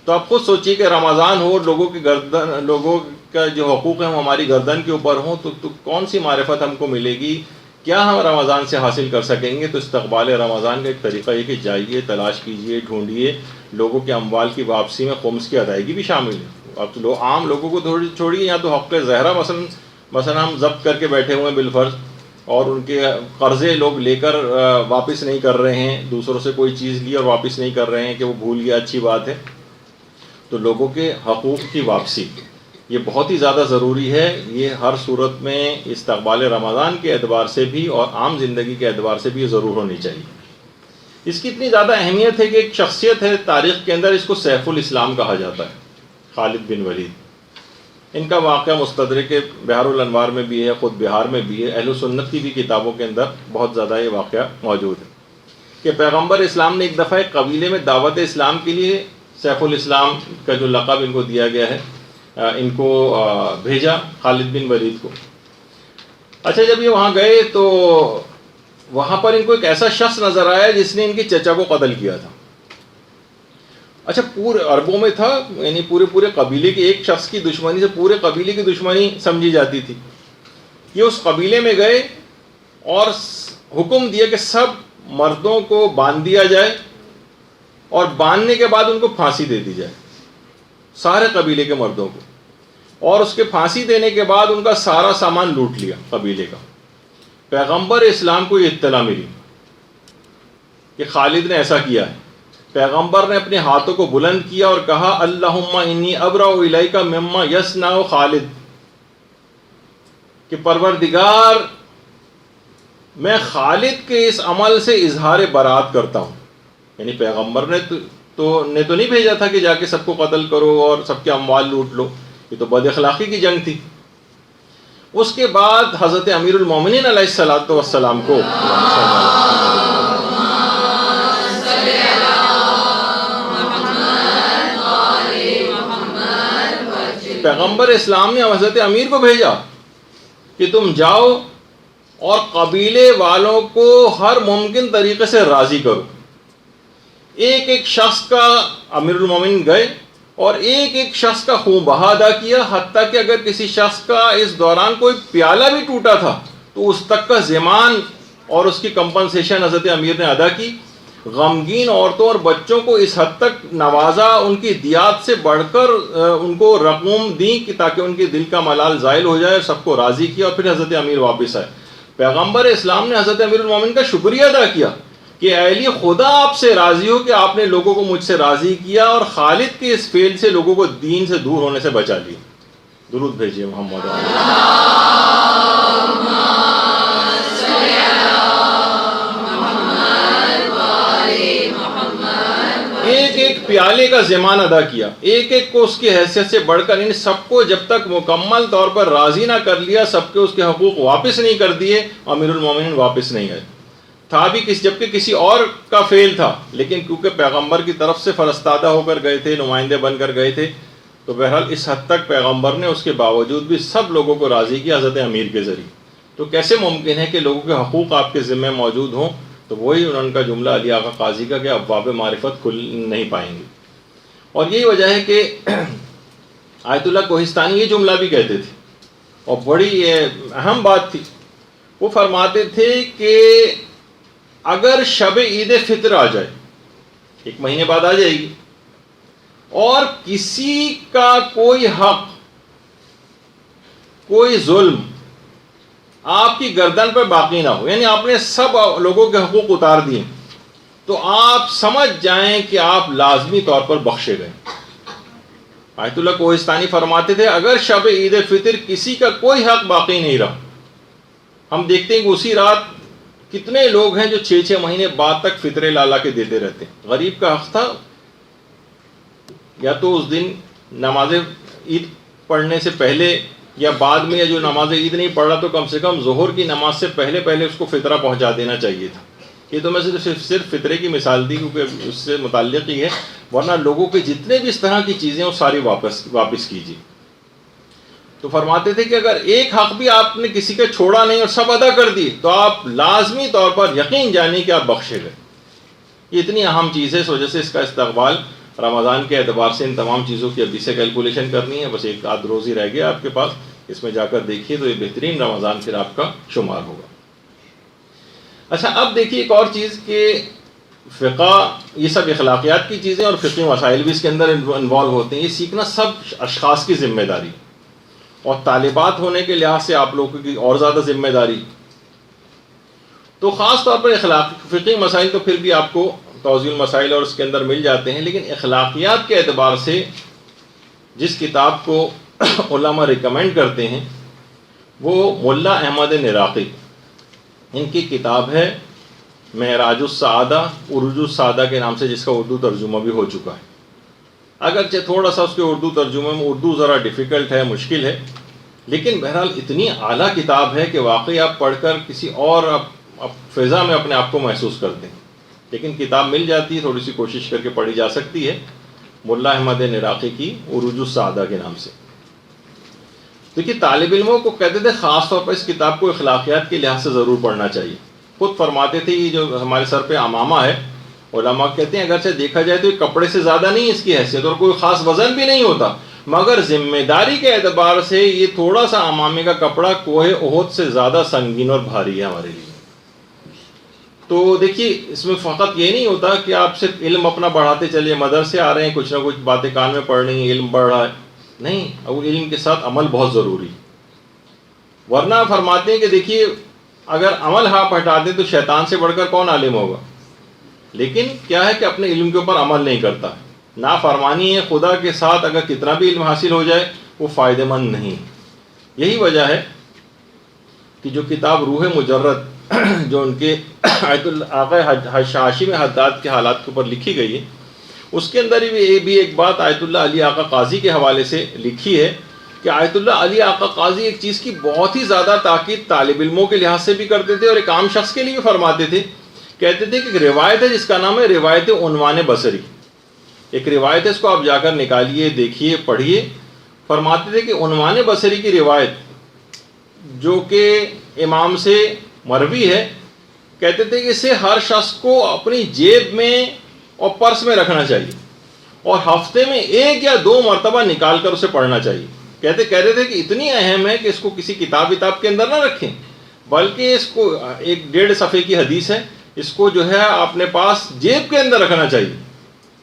[SPEAKER 1] تو آپ خود سوچیے کہ رمضان ہو, لوگوں کا جو حقوق ہیں وہ ہماری گردن کے اوپر ہوں, تو کون سی معرفت ہم کو ملے گی, کیا ہم رمضان سے حاصل کر سکیں گے. تو استقبال رمضان کا ایک طریقہ یہ کہ جائیے, تلاش کیجیے, ڈھونڈیے, لوگوں کے اموال کی واپسی میں خمس کی ادائیگی بھی شامل ہے. اب تو عام لوگوں کو چھوڑیے, یا تو حق زہرا مثلا ہم ضبط کر کے بیٹھے ہوئے ہیں بالفرض, اور ان کے قرضے لوگ لے کر واپس نہیں کر رہے ہیں, دوسروں سے کوئی چیز لی اور واپس نہیں کر رہے ہیں کہ وہ بھول گیا, اچھی بات ہے. تو لوگوں کے حقوق کی واپسی یہ بہت ہی زیادہ ضروری ہے. یہ ہر صورت میں استقبال رمضان کے اعتبار سے بھی اور عام زندگی کے اعتبار سے بھی یہ ضرور ہونی چاہیے. اس کی اتنی زیادہ اہمیت ہے کہ ایک شخصیت ہے تاریخ کے اندر, اس کو سیف الاسلام کہا جاتا ہے, خالد بن ولید. ان کا واقعہ مستدرک بحار الانوار میں بھی ہے, خود بہار میں بھی ہے, اہل سنت کی بھی کتابوں کے اندر بہت زیادہ یہ واقعہ موجود ہے کہ پیغمبر اسلام نے ایک دفعہ ایک قبیلے میں دعوت اسلام کے لیے سیف الاسلام کا جو لقب ان کو دیا گیا ہے ان کو بھیجا, خالد بن ولید کو. اچھا جب یہ وہاں گئے تو وہاں پر ان کو ایک ایسا شخص نظر آیا جس نے ان کے چچا کو قتل کیا تھا. اچھا پورے عربوں میں تھا, یعنی پورے قبیلے کے ایک شخص کی دشمنی سے پورے قبیلے کی دشمنی سمجھی جاتی تھی. یہ اس قبیلے میں گئے اور حکم دیا کہ سب مردوں کو باندھ دیا جائے اور باندھنے کے بعد ان کو پھانسی دے دی جائے، سارے قبیلے کے مردوں کو، اور اس کے پھانسی دینے کے بعد ان کا سارا سامان لوٹ لیا قبیلے کا۔ پیغمبر اسلام کو یہ اطلاع ملی کہ خالد نے ایسا کیا ہے۔ پیغمبر نے اپنے ہاتھوں کو بلند کیا اور کہا اللہم انی ابرأ الیک مما یصنع خالد، کہ پروردگار میں خالد کے اس عمل سے اظہار برات کرتا ہوں۔ یعنی پیغمبر نے تو نہیں بھیجا تھا کہ جا کے سب کو قتل کرو اور سب کے اموال لوٹ لو، یہ تو بد اخلاقی کی جنگ تھی۔ اس کے بعد حضرت امیر المومنین علیہ الصلوۃ والسلام کو پیغمبر اسلام نے حضرت امیر کو بھیجا کہ تم جاؤ اور قبیلے والوں کو ہر ممکن طریقے سے راضی کرو۔ ایک ایک شخص کا امیر المومنین گئے اور ایک ایک شخص کا خون بہا ادا کیا، حتیٰ کہ اگر کسی شخص کا اس دوران کوئی پیالہ بھی ٹوٹا تھا تو اس تک کا ضمان اور اس کی کمپنسیشن حضرت امیر نے ادا کی۔ غمگین عورتوں اور بچوں کو اس حد تک نوازا، ان کی دیات سے بڑھ کر ان کو رقوم دیں کہ تاکہ ان کے دل کا ملال زائل ہو جائے، سب کو راضی کیا، اور پھر حضرت امیر واپس آئے۔ پیغمبر اسلام نے حضرت امیر المومنین کا شکریہ ادا کیا کہ اے علی، خدا آپ سے راضی ہو کہ آپ نے لوگوں کو مجھ سے راضی کیا اور خالد کے اس فعل سے لوگوں کو دین سے دور ہونے سے بچا لیا۔ درود بھیجیے محمد۔ ایک ایک پیالے کا ضمان ادا کیا، ایک ایک کو اس کی حیثیت سے بڑھ کر، ان سب کو جب تک مکمل طور پر راضی نہ کر لیا، سب کے اس کے حقوق واپس نہیں کر دیے، امیر المومنین واپس نہیں آئے۔ تھا بھی جبکہ کسی اور کا فعل تھا، لیکن کیونکہ پیغمبر کی طرف سے فرستادہ ہو کر گئے تھے، نمائندے بن کر گئے تھے، تو بہرحال اس حد تک پیغمبر نے اس کے باوجود بھی سب لوگوں کو راضی کیا حضرت امیر کے ذریعے۔ تو کیسے ممکن ہے کہ لوگوں کے حقوق آپ کے ذمہ موجود ہوں؟ تو وہی ان کا جملہ علی آقا قاضی کا کہ ابواب معرفت کھل نہیں پائیں گے۔ اور یہی وجہ ہے کہ آیت اللہ کوہستانی یہ جملہ بھی کہتے تھے، اور بڑی اہم بات تھی۔ وہ فرماتے تھے کہ اگر شب عید فطر آ جائے، ایک مہینے بعد آ جائے گی، اور کسی کا کوئی حق، کوئی ظلم آپ کی گردن پر باقی نہ ہو، یعنی آپ نے سب لوگوں کے حقوق اتار دیے، تو آپ سمجھ جائیں کہ آپ لازمی طور پر بخشے گئے۔ آیت اللہ کوہستانی فرماتے تھے اگر شب عید فطر کسی کا کوئی حق باقی نہیں رہا، ہم دیکھتے ہیں کہ اسی رات کتنے لوگ ہیں جو 6 مہینے بعد تک فطرے لالا کے دیتے رہتے ہیں۔ غریب کا حق تھا، یا تو اس دن نماز عید پڑھنے سے پہلے یا بعد میں، یا جو نماز عید نہیں پڑھ رہا تو کم سے کم ظہر کی نماز سے پہلے اس کو فطرہ پہنچا دینا چاہیے تھا۔ یہ تو میں صرف فطرے کی مثال دی کیونکہ اس سے متعلق ہی ہے، ورنہ لوگوں کے جتنے بھی اس طرح کی چیزیں وہ ساری واپس کیجیے۔ تو فرماتے تھے کہ اگر ایک حق بھی آپ نے کسی کا چھوڑا نہیں اور سب ادا کر دیے، تو آپ لازمی طور پر یقین جانیں کہ آپ بخشے گئے۔ یہ اتنی اہم چیز ہے، اس وجہ سے اس کا استقبال رمضان کے اعتبار سے ان تمام چیزوں کی ابھی سے کیلکولیشن کرنی ہے۔ بس ایک آدھ روز ہی رہ گیا آپ کے پاس، اس میں جا کر دیکھیے تو یہ بہترین رمضان پھر آپ کا شمار ہوگا۔ اچھا، اب دیکھیے ایک اور چیز کہ فقہ، یہ سب اخلاقیات کی چیزیں اور فقہی مسائل بھی اس کے اندر انوالو ہوتے ہیں، یہ سیکھنا سب اشخاص کی ذمہ داری، اور طالبات ہونے کے لحاظ سے آپ لوگوں کی اور زیادہ ذمہ داری۔ تو خاص طور پر فقہی مسائل تو پھر بھی آپ کو توضیح المسائل اور اس کے اندر مل جاتے ہیں، لیکن اخلاقیات کے اعتبار سے جس کتاب کو علماء ریکمینڈ کرتے ہیں وہ ملا احمد نراقی، ان کی کتاب ہے معراج السعادہ، عروج السعادہ کے نام سے، جس کا اردو ترجمہ بھی ہو چکا ہے۔ اگرچہ تھوڑا سا اس کے اردو ترجمے میں اردو ذرا ڈیفیکلٹ ہے، مشکل ہے، لیکن بہرحال اتنی اعلیٰ کتاب ہے کہ واقعی آپ پڑھ کر کسی اور فضا میں اپنے آپ کو محسوس کرتے ہیں۔ لیکن کتاب مل جاتی ہے، تھوڑی سی کوشش کر کے پڑھی جا سکتی ہے، ملا احمد نراقی کی عروج السعادہ کے نام سے۔ دیکھیے طالب علموں کو کہتے تھے خاص طور پر اس کتاب کو اخلاقیات کے لحاظ سے ضرور پڑھنا چاہیے۔ خود فرماتے تھے یہ جو ہمارے سر پہ عمامہ ہے، علماء کہتے ہیں اگرچہ دیکھا جائے تو یہ کپڑے سے زیادہ نہیں اس کی حیثیت، اور کوئی خاص وزن بھی نہیں ہوتا، مگر ذمہ داری کے اعتبار سے یہ تھوڑا سا عمامے کا کپڑا کوہ احد سے زیادہ سنگین اور بھاری ہے ہمارے لیے۔ تو دیکھیے اس میں فقط یہ نہیں ہوتا کہ آپ صرف علم اپنا بڑھاتے چلیے، مدرسے آ رہے ہیں، کچھ نہ کچھ باتیں کان میں پڑھ رہی ہیں، علم بڑھ رہا ہے، نہیں، اب علم کے ساتھ عمل بہت ضروری، ورنہ فرماتے ہیں کہ دیکھیے اگر عمل آپ ہٹا دیں تو شیطان سے بڑھ کر کون عالم ہوگا، لیکن کیا ہے کہ اپنے علم کے اوپر عمل نہیں کرتا، نافرمانی ہے خدا کے ساتھ، اگر کتنا بھی علم حاصل ہو جائے وہ فائدہ مند نہیں۔ یہی وجہ ہے کہ جو کتاب روح مجرد جو ان کے آیت آقا ہاشم حداد کے حالات کے اوپر لکھی گئی ہے، اس کے اندر بھی ایک بات آیت اللہ علی آقا قاضی کے حوالے سے لکھی ہے کہ آیت اللہ علی آقا قاضی ایک چیز کی بہت ہی زیادہ تاکید طالب علموں کے لحاظ سے بھی کرتے تھے اور ایک عام شخص کے لیے بھی فرماتے تھے، کہتے تھے کہ ایک روایت ہے جس کا نام ہے روایت عنوان بصری، ایک روایت ہے، اس کو آپ جا کر نکالیے، دیکھیے، پڑھیے۔ فرماتے تھے کہ عنوان بصری کی روایت جو کہ امام سے مروی ہے، کہتے تھے کہ اسے ہر شخص کو اپنی جیب میں اور پرس میں رکھنا چاہیے اور ہفتے میں 1 یا 2 مرتبہ نکال کر اسے پڑھنا چاہیے۔ کہتے تھے کہ اتنی اہم ہے کہ اس کو کسی کتاب کے اندر نہ رکھیں، بلکہ اس کو 1.5 صفحے کی حدیث ہے، اس کو جو ہے اپنے پاس جیب کے اندر رکھنا چاہیے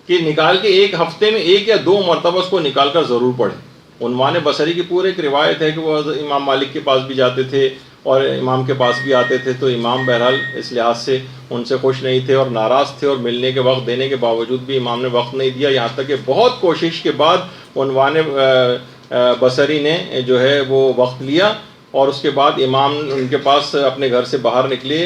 [SPEAKER 1] کہ نکال کے ایک ہفتے میں 1 یا 2 مرتبہ اس کو نکال کر ضرور پڑھیں۔ عنوان بصری کی پورے ایک روایت ہے کہ وہ امام مالک کے پاس بھی جاتے تھے اور امام کے پاس بھی آتے تھے، تو امام بہرحال اس لحاظ سے ان سے خوش نہیں تھے اور ناراض تھے، اور ملنے کے وقت دینے کے باوجود بھی امام نے وقت نہیں دیا، یہاں تک کہ بہت کوشش کے بعد عنوان بصری نے جو ہے وہ وقت لیا، اور اس کے بعد امام ان کے پاس اپنے گھر سے باہر نکلے،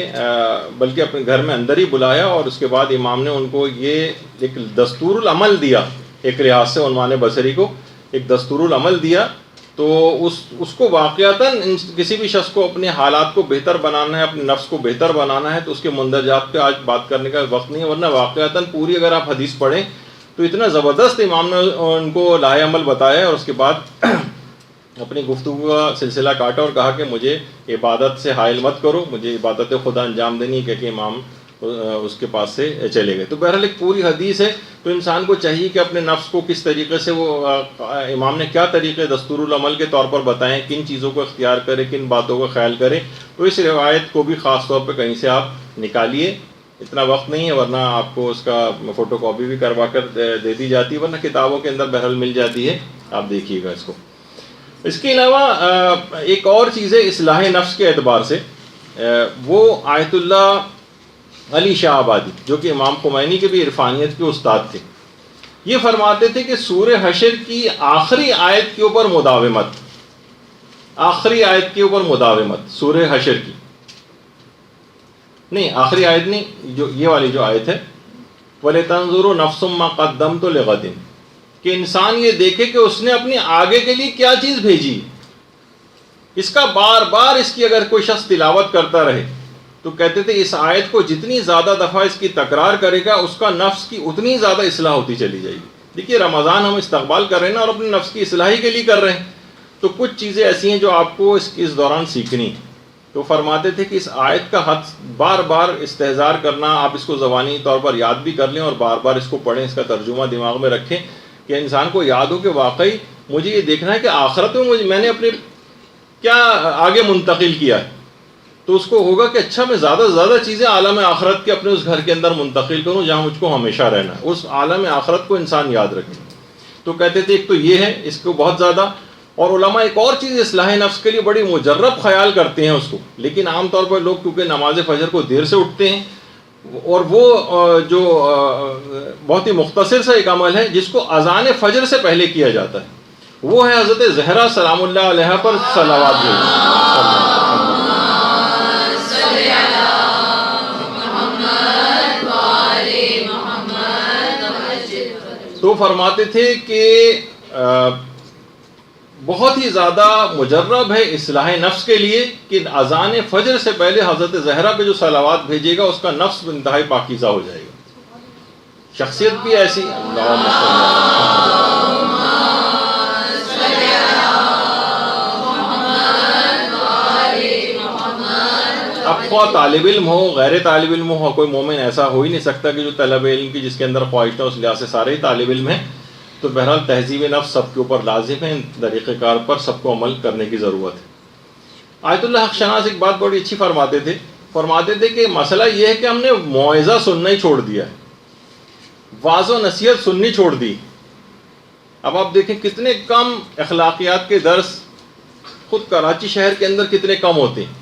[SPEAKER 1] بلکہ اپنے گھر میں اندر ہی بلایا، اور اس کے بعد امام نے ان کو یہ ایک دستور العمل دیا، ایک لحاظ سے عنوان بصری کو ایک دستور العمل دیا۔ تو اس کو واقعتاً کسی بھی شخص کو اپنے حالات کو بہتر بنانا ہے، اپنے نفس کو بہتر بنانا ہے، تو اس کے مندرجات پہ آج بات کرنے کا وقت نہیں ہے، ورنہ واقعتاً پوری اگر آپ حدیث پڑھیں تو اتنا زبردست امام نے ان کو لاہ عمل بتایا، اور اس کے بعد اپنی گفتگو کا سلسلہ کاٹا اور کہا کہ مجھے عبادت سے حائل مت کرو، مجھے عبادت خدا انجام دینی ہے، کہ امام اس کے پاس سے چلے گئے۔ تو بہرحال ایک پوری حدیث ہے، تو انسان کو چاہیے کہ اپنے نفس کو کس طریقے سے وہ امام نے کیا طریقے دستور العمل کے طور پر بتائیں، کن چیزوں کو اختیار کرے، کن باتوں کا خیال کرے، تو اس روایت کو بھی خاص طور پہ کہیں سے آپ نکالیے۔ اتنا وقت نہیں ہے، ورنہ آپ کو اس کا فوٹو کاپی بھی کروا کر دے دی جاتی ہے، ورنہ کتابوں کے اندر بہرحال مل جاتی ہے، آپ دیکھیے گا اس کو۔ اس کے علاوہ ایک اور چیز ہے اصلاح نفس کے اعتبار سے، وہ آیت اللہ علی شاہ آبادی جو کہ امام خمینی کے بھی عرفانیت کے استاد تھے، یہ فرماتے تھے کہ سورہ حشر کی آخری آیت کے اوپر مداومت، آخری آیت کے اوپر مداومت، سورہ حشر کی نہیں، آخری آیت نہیں، جو یہ والی جو آیت ہے وَلِتَنْظُرُ نَفْسٌ مَّا قَدَّمْتُ لِغَدٍ، کہ انسان یہ دیکھے کہ اس نے اپنے آگے کے لیے کیا چیز بھیجی۔ اس کا بار بار اس کی اگر کوئی شخص تلاوت کرتا رہے تو کہتے تھے اس آیت کو جتنی زیادہ دفعہ اس کی تکرار کرے گا اس کا نفس کی اتنی زیادہ اصلاح ہوتی چلی جائے گی۔ دیکھیے رمضان ہم استقبال کر رہے ہیں نا، اور اپنے نفس کی اصلاحی کے لیے کر رہے ہیں، تو کچھ چیزیں ایسی ہیں جو آپ کو اس دوران سیکھنی۔ تو فرماتے تھے کہ اس آیت کا حد بار بار استحضار کرنا، آپ اس کو زبانی طور پر یاد بھی کر لیں اور بار بار اس کو پڑھیں، اس کا ترجمہ دماغ میں رکھیں، کہ انسان کو یاد ہو کہ واقعی مجھے یہ دیکھنا ہے کہ آخرت میں میں نے اپنے کیا آگے منتقل کیا ہے، تو اس کو ہوگا کہ اچھا میں زیادہ سے زیادہ چیزیں عالم آخرت کے اپنے اس گھر کے اندر منتقل کروں جہاں مجھ کو ہمیشہ رہنا ہے، اس عالم آخرت کو انسان یاد رکھے۔ تو کہتے تھے ایک تو یہ ہے، اس کو بہت زیادہ، اور علماء ایک اور چیز اصلاح نفس کے لیے بڑی مجرب خیال کرتے ہیں اس کو، لیکن عام طور پر لوگ کیونکہ نماز فجر کو دیر سے اٹھتے ہیں، اور وہ جو بہت ہی مختصر سا ایک عمل ہے جس کو اذان فجر سے پہلے کیا جاتا ہے، وہ ہے حضرت زہرا سلام اللہ علیہ پر صلوات بھیجنا۔ تو فرماتے تھے کہ بہت ہی زیادہ مجرب ہے اصلاح نفس کے لیے کہ اذان فجر سے پہلے حضرت زہرا پہ جو صلوات بھیجے گا اس کا نفس انتہائی پاکیزہ ہو جائے گا، شخصیت بھی ایسی۔ اب خواہ طالب علم ہو، غیر طالب علم ہو، کوئی مومن ایسا ہو ہی نہیں سکتا کہ جو طلب علم کی جس کے اندر خواہش ہے، اس لحاظ سے سارے ہی طالب علم ہیں۔ تو بہرحال تہذیب نفس سب کے اوپر لازم ہے، طریقہ کار پر سب کو عمل کرنے کی ضرورت ہے۔ آیت اللہ حق شناس ایک بات بڑی اچھی فرماتے تھے فرماتے تھے کہ مسئلہ یہ ہے کہ ہم نے موعظہ سننا ہی چھوڑ دیا ہے، واعظ و نصیحت سننی چھوڑ دی۔ اب آپ دیکھیں کتنے کم اخلاقیات کے درس خود کراچی شہر کے اندر کتنے کم ہوتے ہیں،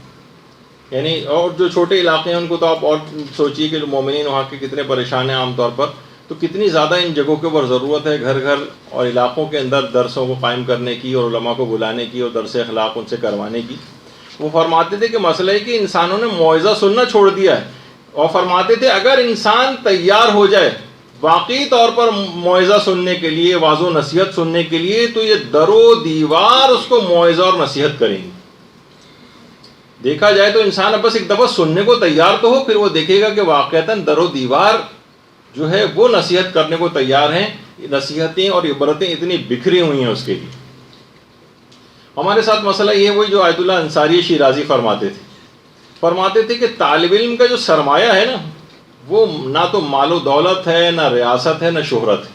[SPEAKER 1] یعنی اور جو چھوٹے علاقے ہیں ان کو تو آپ اور سوچیے کہ مومنین وہاں کے کتنے پریشان ہیں عام طور پر، تو کتنی زیادہ ان جگہوں کے اوپر ضرورت ہے گھر گھر اور علاقوں کے اندر درسوں کو قائم کرنے کی اور علماء کو بلانے کی اور درس اخلاق ان سے کروانے کی۔ وہ فرماتے تھے کہ مسئلہ ہے کہ انسانوں نے موعظہ سننا چھوڑ دیا ہے، اور فرماتے تھے اگر انسان تیار ہو جائے واقعی طور پر موعظہ سننے کے لیے، واعظ و نصیحت سننے کے لیے، تو یہ در و دیوار اس کو موعظہ اور نصیحت کریں گے۔ دیکھا جائے تو انسان اب بس ایک دفعہ سننے کو تیار تو ہو، پھر وہ دیکھے گا کہ واقعتاً در و دیوار جو ہے وہ نصیحت کرنے کو تیار ہیں، نصیحتیں اور عبرتیں اتنی بکھری ہوئی ہیں اس کے لیے۔ ہمارے ساتھ مسئلہ یہ ہے وہی جو آیت اللہ انصاری شیرازی فرماتے تھے کہ طالب علم کا جو سرمایہ ہے نا، وہ نہ تو مال و دولت ہے، نہ ریاست ہے، نہ شہرت ہے،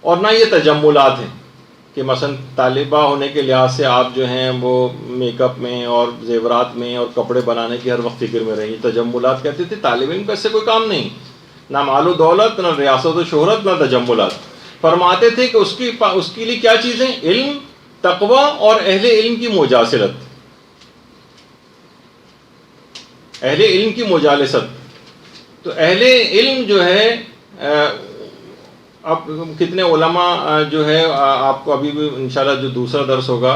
[SPEAKER 1] اور نہ یہ تجملات ہیں کہ مثلا طالبہ ہونے کے لحاظ سے آپ جو ہیں وہ میک اپ میں اور زیورات میں اور کپڑے بنانے کی ہر وقت فکر میں رہیں۔ تجملات کہتے تھے طالب علم کا اس سے کوئی کام نہیں، نہ مال و دولت، نہ ریاست و شہرت، نہ تجملات۔ فرماتے تھے کہ اس کے لیے کیا چیزیں؟ علم، تقوی اور اہل علم کی مجالست، اہل علم کی مجالست۔ تو اہل علم جو ہے اب کتنے علماء جو ہے آپ کو ابھی بھی انشاءاللہ جو دوسرا درس ہوگا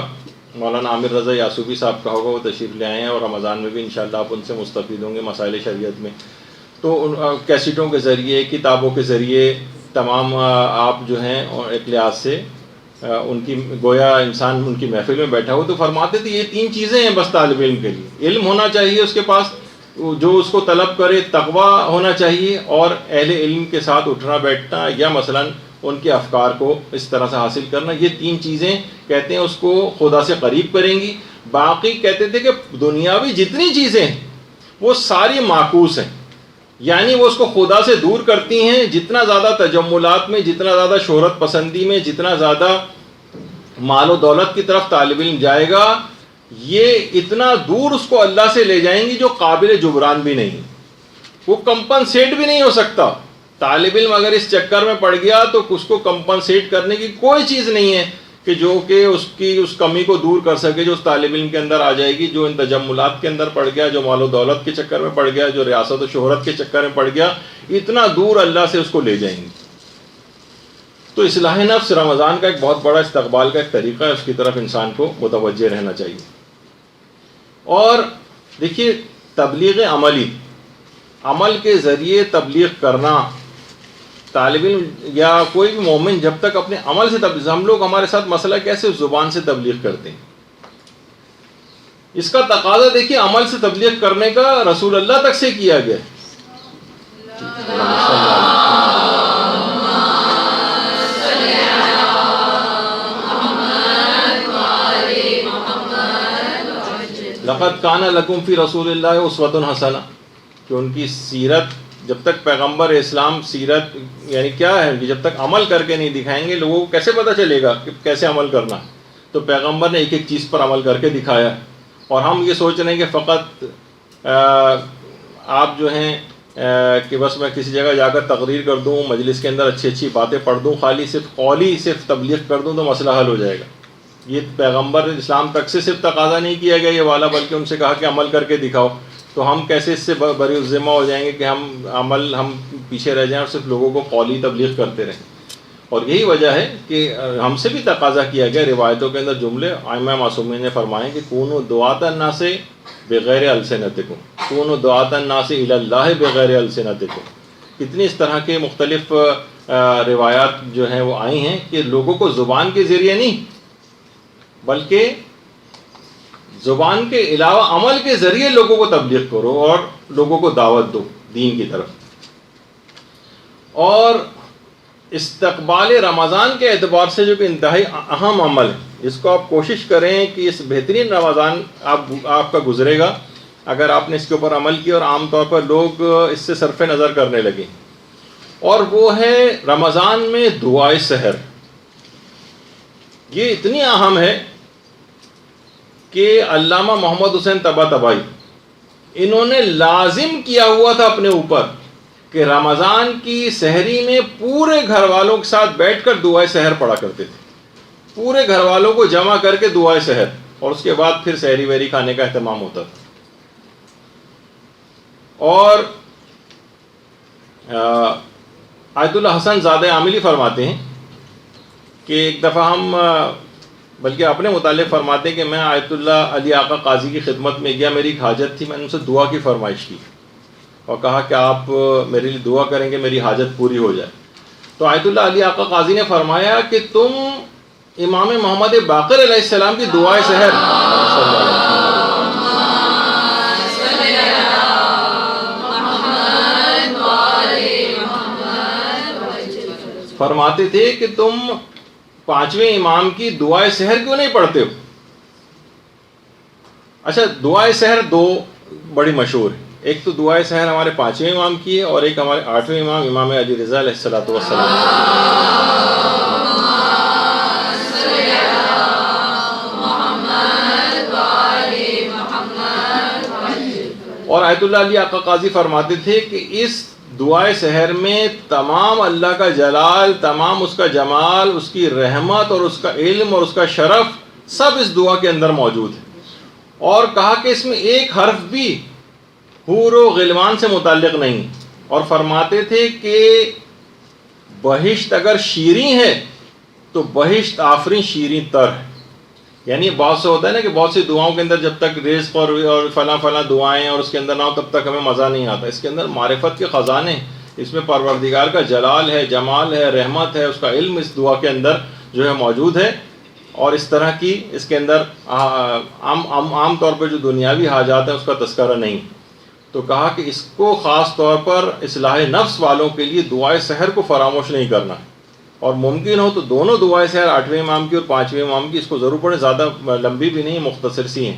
[SPEAKER 1] مولانا عامر رضا یاسوفی صاحب کا ہوگا، وہ تشریف لے آئے ہیں، اور رمضان میں بھی انشاءاللہ آپ ان سے مستفید ہوں گے مسائل شریعت میں۔ تو ان کیسٹوں کے ذریعے، کتابوں کے ذریعے تمام آپ جو ہیں ایک لحاظ سے ان کی گویا انسان ان کی محفل میں بیٹھا ہو، تو فرماتے تھے یہ تین چیزیں ہیں بس طالب علم کے لیے۔ علم ہونا چاہیے اس کے پاس جو اس کو طلب کرے، تقوی ہونا چاہیے، اور اہل علم کے ساتھ اٹھنا بیٹھنا یا مثلا ان کے افکار کو اس طرح سے حاصل کرنا، یہ تین چیزیں کہتے ہیں اس کو خدا سے قریب کریں گی۔ باقی کہتے تھے کہ دنیاوی جتنی چیزیں ہیں وہ ساری معکوس ہیں، یعنی وہ اس کو خدا سے دور کرتی ہیں۔ جتنا زیادہ تجملات میں، جتنا زیادہ شہرت پسندی میں، جتنا زیادہ مال و دولت کی طرف طالب علم جائے گا، یہ اتنا دور اس کو اللہ سے لے جائیں گی جو قابل جبران بھی نہیں، وہ کمپنسیٹ بھی نہیں ہو سکتا۔ طالب علم اگر اس چکر میں پڑ گیا تو اس کو کمپنسیٹ کرنے کی کوئی چیز نہیں ہے جو کہ اس کمی کو دور کر سکے جو اس طالب علم کے اندر آ جائے گی، جو ان تجملات کے اندر پڑ گیا، جو مال و دولت کے چکر میں پڑ گیا، جو ریاست و شہرت کے چکر میں پڑ گیا، اتنا دور اللہ سے اس کو لے جائیں گے۔ تو اصلاح نفس رمضان کا ایک بہت بڑا استقبال کا ایک طریقہ ہے، اس کی طرف انسان کو متوجہ رہنا چاہیے۔ اور دیکھیے تبلیغ عملی، عمل کے ذریعے تبلیغ کرنا، طالب علم یا کوئی بھی مومن جب تک اپنے عمل سے تبلیغ، ہم لوگ ہمارے ساتھ مسئلہ کیسے زبان سے تبلیغ کرتے ہیں، اس کا تقاضا دیکھیے عمل سے تبلیغ کرنے کا رسول اللہ تک سے کیا گیا۔ لقد کان لکم فی رسول اللہ اسوۃ حسنہ، کہ ان کی سیرت، جب تک پیغمبر اسلام سیرت یعنی کیا ہے کہ جب تک عمل کر کے نہیں دکھائیں گے لوگوں کو کیسے پتہ چلے گا کہ کیسے عمل کرنا۔ تو پیغمبر نے ایک ایک چیز پر عمل کر کے دکھایا، اور ہم یہ سوچ رہے ہیں کہ فقط آپ جو ہیں کہ بس میں کسی جگہ جا کر تقریر کر دوں، مجلس کے اندر اچھی اچھی باتیں پڑھ دوں، خالی صرف قولی صرف تبلیغ کر دوں تو مسئلہ حل ہو جائے گا۔ یہ پیغمبر اسلام تک سے صرف تقاضا نہیں کیا گیا یہ والا، بلکہ ان سے کہا کہ عمل کر کے دکھاؤ۔ تو ہم کیسے اس سے بری الذمہ ہو جائیں گے کہ ہم پیچھے رہ جائیں اور صرف لوگوں کو قولی تبلیغ کرتے رہیں۔ اور یہی وجہ ہے کہ ہم سے بھی تقاضا کیا گیا، روایتوں کے اندر جملے ائمہ معصومین نے فرمائے کہ کونوا دعاۃ الناس بغیر السنتکم، کونوا دعاۃ الناس الی اللہ بغیر السنتکم۔ کتنی اس طرح کے مختلف روایات جو ہیں وہ آئی ہیں کہ لوگوں کو زبان کے ذریعے نہیں بلکہ زبان کے علاوہ عمل کے ذریعے لوگوں کو تبلیغ کرو اور لوگوں کو دعوت دو دین کی طرف۔ اور استقبال رمضان کے اعتبار سے جو کہ انتہائی اہم عمل ہے، اس کو آپ کوشش کریں کہ اس بہترین رمضان آپ کا گزرے گا اگر آپ نے اس کے اوپر عمل کیا، اور عام طور پر لوگ اس سے صرف نظر کرنے لگے، اور وہ ہے رمضان میں دعائے سحر۔ یہ اتنی اہم ہے کہ علامہ محمد حسین طباطبائی انہوں نے لازم کیا ہوا تھا اپنے اوپر کہ رمضان کی سحری میں پورے گھر والوں کے ساتھ بیٹھ کر دعائے سحر پڑھا کرتے تھے، پورے گھر والوں کو جمع کر کے دعائے سحر، اور اس کے بعد پھر سحری وحری کھانے کا اہتمام ہوتا تھا۔ اور آیت اللہ حسن زادہ عاملی فرماتے ہیں کہ ایک دفعہ ہم، بلکہ اپنے متعلق فرماتے ہیں کہ میں آیت اللہ علی آقا قاضی کی خدمت میں گیا، میری ایک حاجت تھی، میں نے ان سے دعا کی فرمائش کی اور کہا کہ آپ میرے لیے دعا کریں کہ میری حاجت پوری ہو جائے۔ تو آیت اللہ علی آقا قاضی نے فرمایا کہ تم امام محمد باقر علیہ السلام کی دعائے سحر فرماتے تھے کہ تم پانچویں امام کی دعائے سحر کیوں نہیں پڑھتے ہو؟ اچھا، دعائے سحر دو بڑی مشہور ہے، ایک تو دعائے سحر ہمارے پانچویں امام کی ہے، اور ایک ہمارے آٹھویں امام امام علی رضا علیہ الصلوۃ والسلام۔ اور آیت اللہ علی آقا قاضی فرماتے تھے کہ اس دعائے سحر میں تمام اللہ کا جلال، تمام اس کا جمال، اس کی رحمت اور اس کا علم اور اس کا شرف سب اس دعا کے اندر موجود ہے۔ اور کہا کہ اس میں ایک حرف بھی حور و غلمان سے متعلق نہیں، اور فرماتے تھے کہ بہشت اگر شیریں ہے تو بہشت آفرین شیریں تر ہے۔ یعنی بہت سے ہوتا ہے نا کہ بہت سی دعاؤں کے اندر جب تک رزق اور فلاں فلاں دعائیں اور اس کے اندر نہ ہو تب تک ہمیں مزہ نہیں آتا۔ اس کے اندر معرفت کے خزانے، اس میں پروردگار کا جلال ہے، جمال ہے، رحمت ہے، اس کا علم اس دعا کے اندر جو ہے موجود ہے۔ اور اس طرح کی اس کے اندر عام طور پہ جو دنیاوی حاجات ہیں اس کا تذکرہ نہیں۔ تو کہا کہ اس کو خاص طور پر اصلاح نفس والوں کے لیے دعائے سحر کو فراموش نہیں کرنا، اور ممکن ہو تو دونوں دعائیں سحر، آٹھویں امام کی اور پانچویں امام کی، اس کو ضرور پڑھیں، زیادہ لمبی بھی نہیں، مختصر سی ہیں۔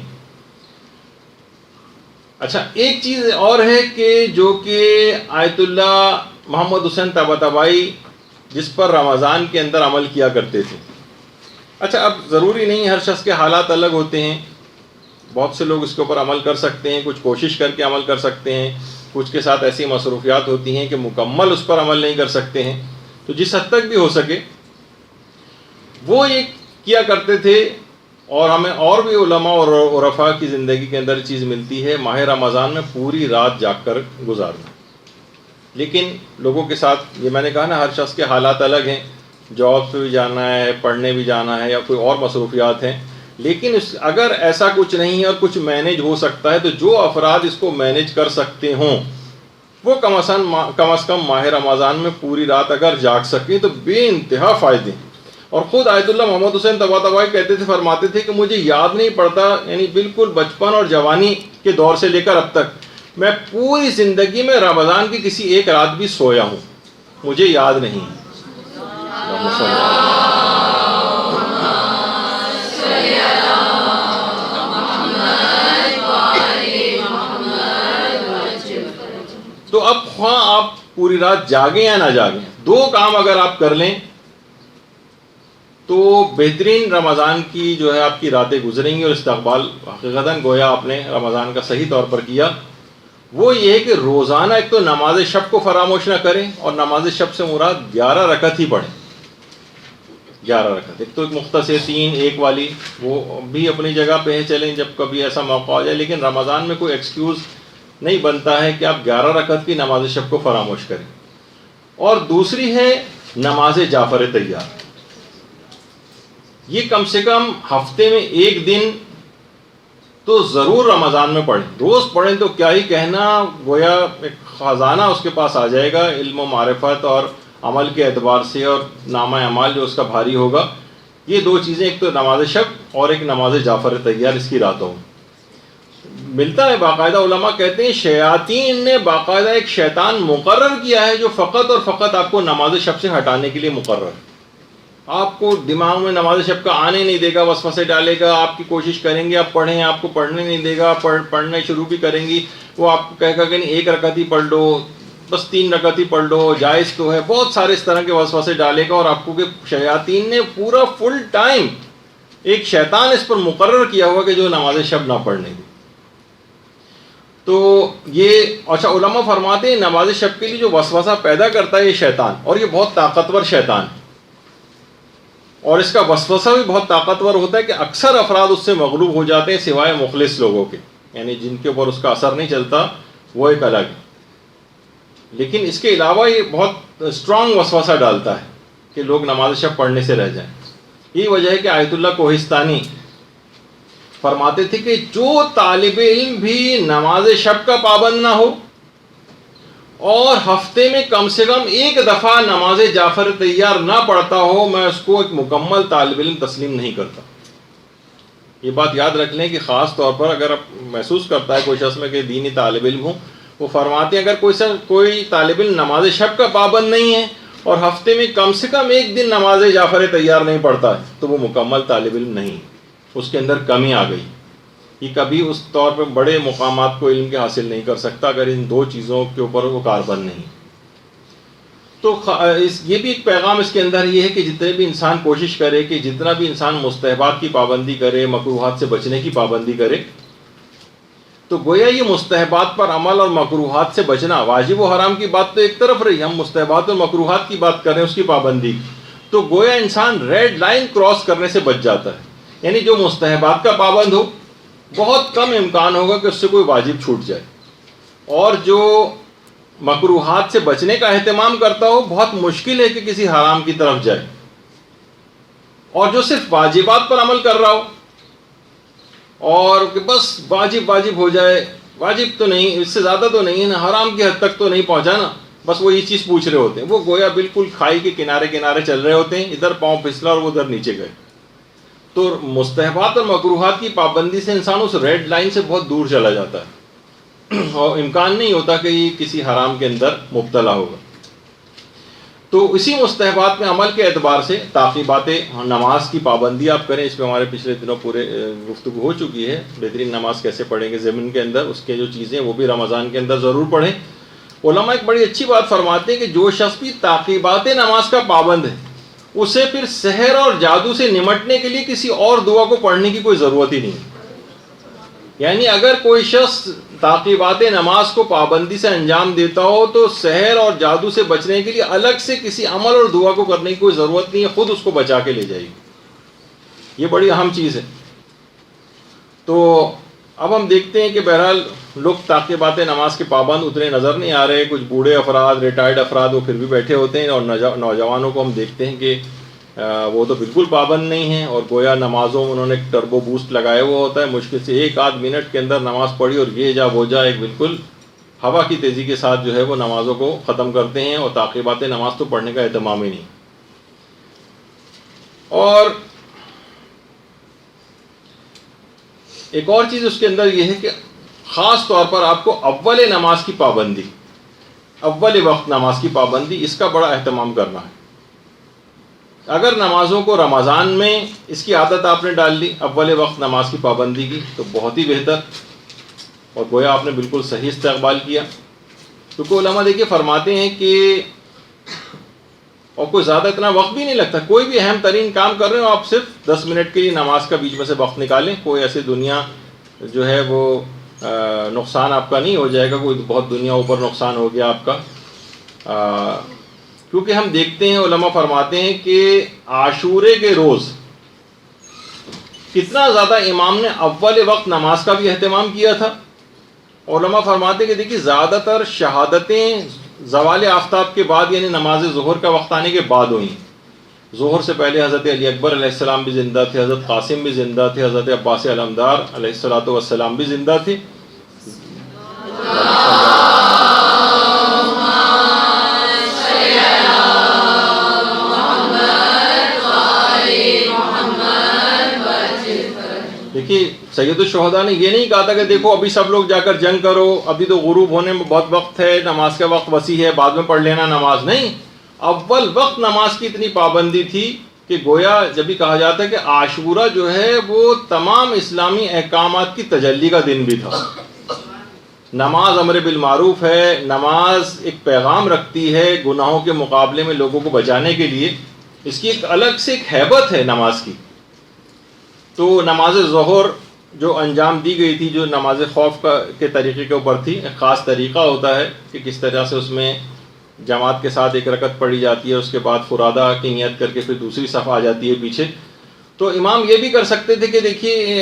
[SPEAKER 1] اچھا، ایک چیز اور ہے کہ جو کہ آیت اللہ محمد حسین طباطبائی جس پر رمضان کے اندر عمل کیا کرتے تھے۔ اچھا، اب ضروری نہیں، ہر شخص کے حالات الگ ہوتے ہیں، بہت سے لوگ اس کے اوپر عمل کر سکتے ہیں، کچھ کوشش کر کے عمل کر سکتے ہیں، کچھ کے ساتھ ایسی مصروفیات ہوتی ہیں کہ مکمل اس پر عمل نہیں کر سکتے ہیں۔ تو جس حد تک بھی ہو سکے وہ یہ کیا کرتے تھے، اور ہمیں اور بھی علماء اور عرفاء کی زندگی کے اندر چیز ملتی ہے، ماہ رمضان میں پوری رات جاگ کر گزارنا۔ لیکن لوگوں کے ساتھ، یہ میں نے کہا نا، ہر شخص کے حالات الگ ہیں، جاب پہ بھی جانا ہے، پڑھنے بھی جانا ہے، یا کوئی اور مصروفیات ہیں۔ لیکن اگر ایسا کچھ نہیں ہے اور کچھ مینیج ہو سکتا ہے، تو جو افراد اس کو مینیج کر سکتے ہوں وہ کم از کم ماہ رمضان میں پوری رات اگر جاگ سکیں تو بے انتہا فائدے ہیں۔ اور خود آیت اللہ محمد حسین طباطبائی کہتے تھے، فرماتے تھے کہ مجھے یاد نہیں پڑتا، یعنی بالکل بچپن اور جوانی کے دور سے لے کر اب تک میں پوری زندگی میں رمضان کی کسی ایک رات بھی سویا ہوں، مجھے یاد نہیں۔ تو اب خواہ آپ پوری رات جاگیں یا نہ جاگیں، دو کام اگر آپ کر لیں تو بہترین رمضان کی جو ہے آپ کی راتیں گزریں گی، اور استقبال حقیقتاً گویا آپ نے رمضان کا صحیح طور پر کیا۔ وہ یہ ہے کہ روزانہ ایک تو نماز شب کو فراموش نہ کریں، اور نماز شب سے مراد 11 رکعت ہی پڑھیں، 11 رکعت۔ ایک تو ایک مختصر 3 1 والی، وہ بھی اپنی جگہ پہ ہے، چلیں جب کبھی ایسا موقع ہو جائے، لیکن رمضان میں کوئی ایکسکیوز نہیں بنتا ہے کہ آپ 11 رکعت کی نماز شب کو فراموش کریں۔ اور دوسری ہے نماز جعفر طیار، یہ کم سے کم ہفتے میں ایک دن تو ضرور رمضان میں پڑھیں، روز پڑھیں تو کیا ہی کہنا، گویا ایک خزانہ اس کے پاس آ جائے گا علم و معرفت اور عمل کے اعتبار سے، اور نامہ اعمال جو اس کا بھاری ہوگا۔ یہ دو چیزیں، ایک تو نماز شب اور ایک نماز جعفر طیار، اس کی راتوں میں ملتا ہے۔ باقاعدہ علماء کہتے ہیں شیاطین نے باقاعدہ ایک شیطان مقرر کیا ہے جو فقط اور فقط آپ کو نماز شب سے ہٹانے کے لیے مقرر ہے۔ آپ کو دماغ میں نماز شب کا آنے نہیں دے گا، وسوسے ڈالے گا، آپ کی کوشش کریں گے آپ پڑھیں، آپ کو پڑھنے نہیں دے گا، پڑھنے شروع بھی کریں گی، وہ آپ کو کہے گا کہ نہیں 1 رکعت ہی پڑھ لو، بس 3 رکعت ہی پڑھ لو، جائز تو ہے، بہت سارے اس طرح کے وسوسے ڈالے گا، اور آپ کو کہ شیاطین نے پورا فل ٹائم ایک شیطان اس پر مقرر کیا ہوا کہ جو نماز شب نہ پڑھنے گی۔ تو یہ اچھا علماء فرماتے ہیں نماز شب کے لیے جو وسوسہ پیدا کرتا ہے یہ شیطان، اور یہ بہت طاقتور شیطان ہے، اور اس کا وسوسہ بھی بہت طاقتور ہوتا ہے کہ اکثر افراد اس سے مغلوب ہو جاتے ہیں سوائے مخلص لوگوں کے، یعنی جن کے اوپر اس کا اثر نہیں چلتا وہ ایک الگ ہے. لیکن اس کے علاوہ یہ بہت اسٹرانگ وسوسہ ڈالتا ہے کہ لوگ نماز شب پڑھنے سے رہ جائیں. یہی وجہ ہے کہ آیت اللہ کوہستانی فرماتے تھے کہ جو طالب علم بھی نماز شب کا پابند نہ ہو اور ہفتے میں کم سے کم ایک دفعہ نماز جعفر طیار نہ پڑھتا ہو، میں اس کو ایک مکمل طالب علم تسلیم نہیں کرتا. یہ بات یاد رکھ لیں کہ خاص طور پر اگر محسوس کرتا ہے کوئی شخص میں کہ دینی طالب علم ہوں، وہ فرماتے ہیں اگر کوئی طالب علم نماز شب کا پابند نہیں ہے اور ہفتے میں کم سے کم ایک دن نماز جعفر طیار نہیں پڑھتا ہے تو وہ مکمل طالب علم نہیں، اس کے اندر کمی آ گئی. یہ کبھی اس طور پہ بڑے مقامات کو علم کے حاصل نہیں کر سکتا اگر ان دو چیزوں کے اوپر وہ کاربند نہیں. تو یہ بھی ایک پیغام اس کے اندر یہ ہے کہ جتنے بھی انسان کوشش کرے کہ جتنا بھی انسان مستحبات کی پابندی کرے، مکروہات سے بچنے کی پابندی کرے، تو گویا یہ مستحبات پر عمل اور مکروہات سے بچنا، واجب و حرام کی بات تو ایک طرف رہی، ہم مستحبات اور مکروہات کی بات کریں اس کی پابندی، تو گویا انسان ریڈ لائن کراس کرنے سے بچ جاتا ہے. یعنی جو مستحبات کا پابند ہو بہت کم امکان ہوگا کہ اس سے کوئی واجب چھوٹ جائے، اور جو مکروہات سے بچنے کا اہتمام کرتا ہو بہت مشکل ہے کہ کسی حرام کی طرف جائے، اور جو صرف واجبات پر عمل کر رہا ہو اور کہ بس واجب ہو جائے، واجب تو نہیں، اس سے زیادہ تو نہیں ہے نا، حرام کی حد تک تو نہیں پہنچا نا، بس وہ یہ چیز پوچھ رہے ہوتے ہیں، وہ گویا بالکل کھائی کے کنارے چل رہے ہوتے ہیں، ادھر پاؤں پھسلا اور وہ ادھر نیچے گئے. تو مستحبات اور مکروہات کی پابندی سے انسان اس ریڈ لائن سے بہت دور چلا جاتا ہے اور امکان نہیں ہوتا کہ یہ کسی حرام کے اندر مبتلا ہوگا. تو اسی مستحبات میں عمل کے اعتبار سے تعقیبات نماز کی پابندی آپ کریں. اس پہ ہمارے پچھلے دنوں پورے گفتگو ہو چکی ہے، بہترین نماز کیسے پڑھیں گے ضمن کے اندر، اس کے جو چیزیں وہ بھی رمضان کے اندر ضرور پڑھیں. علماء ایک بڑی اچھی بات فرماتے ہیں کہ جو شخص بھی تعقیبات نماز کا پابند ہے اسے پھر سحر اور جادو سے نمٹنے کے لیے کسی اور دعا کو پڑھنے کی کوئی ضرورت ہی نہیں. یعنی اگر کوئی شخص تعقیبات نماز کو پابندی سے انجام دیتا ہو تو سحر اور جادو سے بچنے کے لیے الگ سے کسی عمل اور دعا کو کرنے کی کوئی ضرورت نہیں ہے، خود اس کو بچا کے لے جائے گی. یہ بڑی اہم چیز ہے. تو اب ہم دیکھتے ہیں کہ بہرحال لوگ تعقیبات نماز کے پابند اتنے نظر نہیں آ رہے. کچھ بوڑھے افراد، ریٹائرڈ افراد وہ پھر بھی بیٹھے ہوتے ہیں، اور نوجوانوں کو ہم دیکھتے ہیں کہ وہ تو بالکل پابند نہیں ہیں، اور گویا نمازوں میں انہوں نے ایک ٹربو بوسٹ لگایا ہوا ہوتا ہے، مشکل سے ایک آدھ منٹ کے اندر نماز پڑھی اور یہ جا وہ جا، ایک بالکل ہوا کی تیزی کے ساتھ جو ہے وہ نمازوں کو ختم کرتے ہیں، اور تعقیبات نماز تو پڑھنے کا اہتمام ہی نہیں. اور ایک اور چیز اس کے اندر یہ ہے کہ خاص طور پر آپ کو اول نماز کی پابندی، اول وقت نماز کی پابندی، اس کا بڑا اہتمام کرنا ہے. اگر نمازوں کو رمضان میں اس کی عادت آپ نے ڈال لی اول وقت نماز کی پابندی کی تو بہت ہی بہتر، اور گویا آپ نے بالکل صحیح استقبال کیا. کیونکہ علماء دیکھیے فرماتے ہیں کہ اور کوئی زیادہ اتنا وقت بھی نہیں لگتا، کوئی بھی اہم ترین کام کر رہے ہو آپ صرف 10 منٹ کے لیے نماز کا بیچ میں سے وقت نکالیں، کوئی ایسی دنیا جو ہے وہ نقصان آپ کا نہیں ہو جائے گا، کوئی بہت دنیا اوپر نقصان ہو گیا آپ کا. کیونکہ ہم دیکھتے ہیں علماء فرماتے ہیں کہ عاشورے کے روز کتنا زیادہ امام نے اول وقت نماز کا بھی اہتمام کیا تھا. علماء فرماتے ہیں کہ دیکھیے زیادہ تر شہادتیں زوال آفتاب کے بعد یعنی نماز ظہر کا وقت آنے کے بعد ہوئیں. ظہر سے پہلے حضرت علی اکبر علیہ السلام بھی زندہ تھے، حضرت قاسم بھی زندہ تھے، حضرت عباس علمدار علیہ السلام بھی زندہ تھے. دیکھیے سید الشہداء نے یہ نہیں کہا تھا کہ دیکھو ابھی سب لوگ جا کر جنگ کرو، ابھی تو غروب ہونے میں بہت وقت ہے، نماز کا وقت وسیع ہے، بعد میں پڑھ لینا نماز. نہیں، اول وقت نماز کی اتنی پابندی تھی کہ گویا جب بھی کہا جاتا ہے کہ عاشورہ جو ہے وہ تمام اسلامی احکامات کی تجلی کا دن بھی تھا. نماز امر بالمعروف ہے، نماز ایک پیغام رکھتی ہے گناہوں کے مقابلے میں لوگوں کو بچانے کے لیے، اس کی ایک الگ سے ایک ہیبت ہے نماز کی. تو نماز ظہر جو انجام دی گئی تھی جو نماز خوف کے طریقے کے اوپر تھی. ایک خاص طریقہ ہوتا ہے کہ کس طرح سے اس میں جماعت کے ساتھ ایک رکعت پڑھی جاتی ہے, اس کے بعد فرادہ کی نیت کر کے پھر دوسری صف آ جاتی ہے پیچھے. تو امام یہ بھی کر سکتے تھے کہ دیکھیے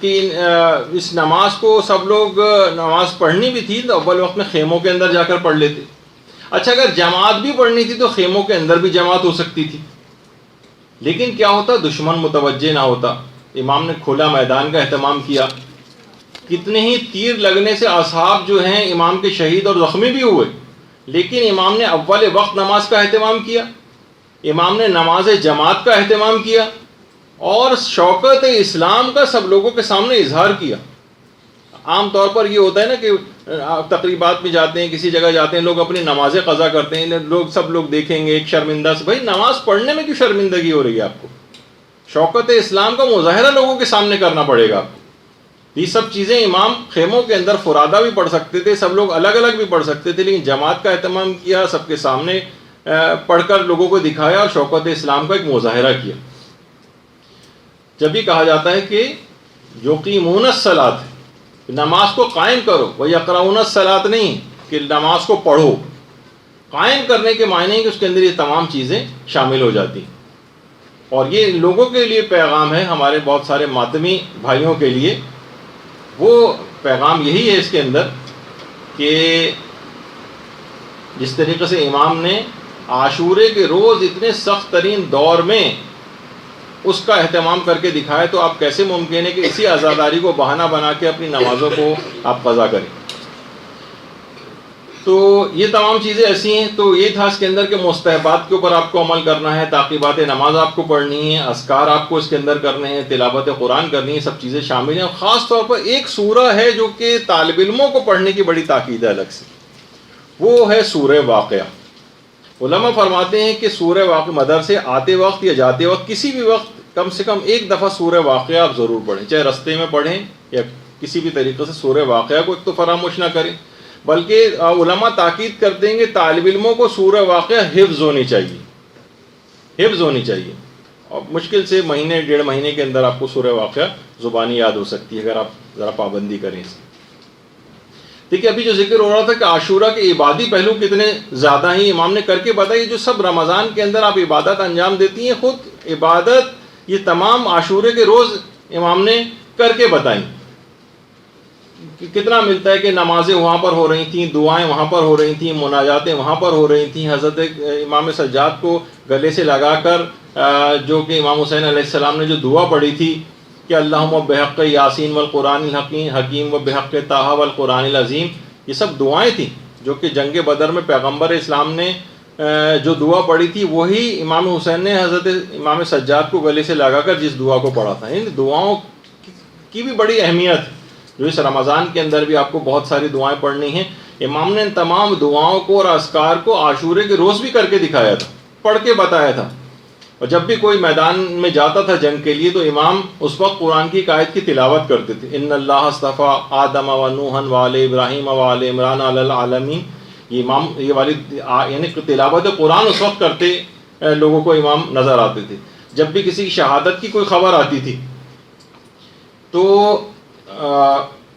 [SPEAKER 1] کہ اس نماز کو سب لوگ, نماز پڑھنی بھی تھی تو اول وقت میں خیموں کے اندر جا کر پڑھ لیتے. اچھا اگر جماعت بھی پڑھنی تھی تو خیموں کے اندر بھی جماعت ہو سکتی تھی, لیکن کیا ہوتا, دشمن متوجہ نہ ہوتا. امام نے کھلا میدان کا اہتمام کیا. کتنے ہی تیر لگنے سے اصحاب جو ہیں امام کے شہید اور زخمی بھی ہوئے, لیکن امام نے اول وقت نماز کا اہتمام کیا, امام نے نماز جماعت کا اہتمام کیا اور شوکت اسلام کا سب لوگوں کے سامنے اظہار کیا. عام طور پر یہ ہوتا ہے نا کہ تقریبات میں جاتے ہیں, کسی جگہ جاتے ہیں, لوگ اپنی نمازیں قضا کرتے ہیں, سب لوگ دیکھیں گے ایک شرمندہ سے. بھائی نماز پڑھنے میں کیوں شرمندگی ہو رہی ہے آپ کو؟ شوکت اسلام کا مظاہرہ لوگوں کے سامنے کرنا پڑے گا آپ کو. یہ سب چیزیں امام خیموں کے اندر فرادہ بھی پڑھ سکتے تھے, سب لوگ الگ الگ بھی پڑھ سکتے تھے, لیکن جماعت کا اہتمام کیا, سب کے سامنے پڑھ کر لوگوں کو دکھایا اور شوکت اسلام کا ایک مظاہرہ کیا. جب بھی کہا جاتا ہے کہ یقیمون الصلاۃ, نماز کو قائم کرو, وہ یقرؤون الصلاۃ نہیں کہ نماز کو پڑھو. قائم کرنے کے معنی ہے کہ اس کے اندر یہ تمام چیزیں شامل ہو جاتی ہیں. اور یہ لوگوں کے لیے پیغام ہے, ہمارے بہت سارے ماتمی بھائیوں کے لیے. وہ پیغام یہی ہے اس کے اندر کہ جس طریقے سے امام نے عاشورے کے روز اتنے سخت ترین دور میں اس کا اہتمام کر کے دکھایا, تو آپ کیسے ممکن ہے کہ اسی عزاداری کو بہانہ بنا کے اپنی نمازوں کو آپ قضا کریں؟ تو یہ تمام چیزیں ایسی ہیں. تو یہ تھا اس کے اندر کہ مستحبات کے اوپر آپ کو عمل کرنا ہے, تعقیبات نماز آپ کو پڑھنی ہے, اذکار آپ کو اس کے اندر کرنے ہیں, تلاوت قرآن کرنی ہے, سب چیزیں شامل ہیں. اور خاص طور پر ایک سورہ ہے جو کہ طالب علموں کو پڑھنے کی بڑی تاکید ہے الگ سے, وہ ہے سورہ واقعہ. علماء فرماتے ہیں کہ سورہ واقعہ مدرسے آتے وقت یا جاتے وقت کسی بھی وقت کم سے کم ایک دفعہ سورہ واقعہ آپ ضرور پڑھیں, چاہے رستے میں پڑھیں یا کسی بھی طریقے سے سورہ واقعہ کو ایک تو فراموش نہ کریں. بلکہ علماء تاکید کرتے ہیں کہ طالب علموں کو سورہ واقعہ حفظ ہونی چاہیے, حفظ ہونی چاہیے. اور مشکل سے مہینے ڈیڑھ مہینے کے اندر آپ کو سورہ واقعہ زبانی یاد ہو سکتی ہے اگر آپ ذرا پابندی کریں اس. دیکھیے ابھی جو ذکر ہو رہا تھا کہ عاشورہ کے عبادی پہلو کتنے زیادہ ہیں, امام نے کر کے بتایا. جو سب رمضان کے اندر آپ عبادت انجام دیتی ہیں, خود عبادت یہ تمام عاشورے کے روز امام نے کر کے بتائیں. کتنا ملتا ہے کہ نمازیں وہاں پر ہو رہی تھیں, دعائیں وہاں پر ہو رہی تھیں, مناجاتیں وہاں پر ہو رہی تھیں. حضرت امام سجاد کو گلے سے لگا کر جو کہ امام حسین علیہ السلام نے جو دعا پڑھی تھی کہ اللہم بحق یاسین والقرآن الحکیم و بحق طٰہٰ والقرآن العظیم, یہ سب دعائیں تھیں جو کہ جنگ بدر میں پیغمبر اسلام نے جو دعا پڑھی تھی وہی امام حسین نے حضرت امام سجاد کو گلے سے لگا کر جس دعا کو پڑھا تھا. ان دعاؤں کی بھی بڑی اہمیت ہے, جو اس رمضان کے اندر بھی آپ کو بہت ساری دعائیں پڑھنی ہیں. امام نے ان تمام دعاؤں کو اور اذکار کو عاشورے کے روز بھی کر کے دکھایا تھا, پڑھ کے بتایا تھا. اور جب بھی کوئی میدان میں جاتا تھا جنگ کے لیے تو امام اس وقت قرآن کی ایک آیت کی تلاوت کرتے تھے, ان اللہ اصطفیٰ آدم و نوحا و آل ابراہیم و آل عمران علی العالمین. یہ امام یہ والی یعنی تلاوت قرآن اس وقت کرتے لوگوں کو امام نظر آتے تھے. جب بھی کسی کی شہادت کی کوئی خبر آتی تھی تو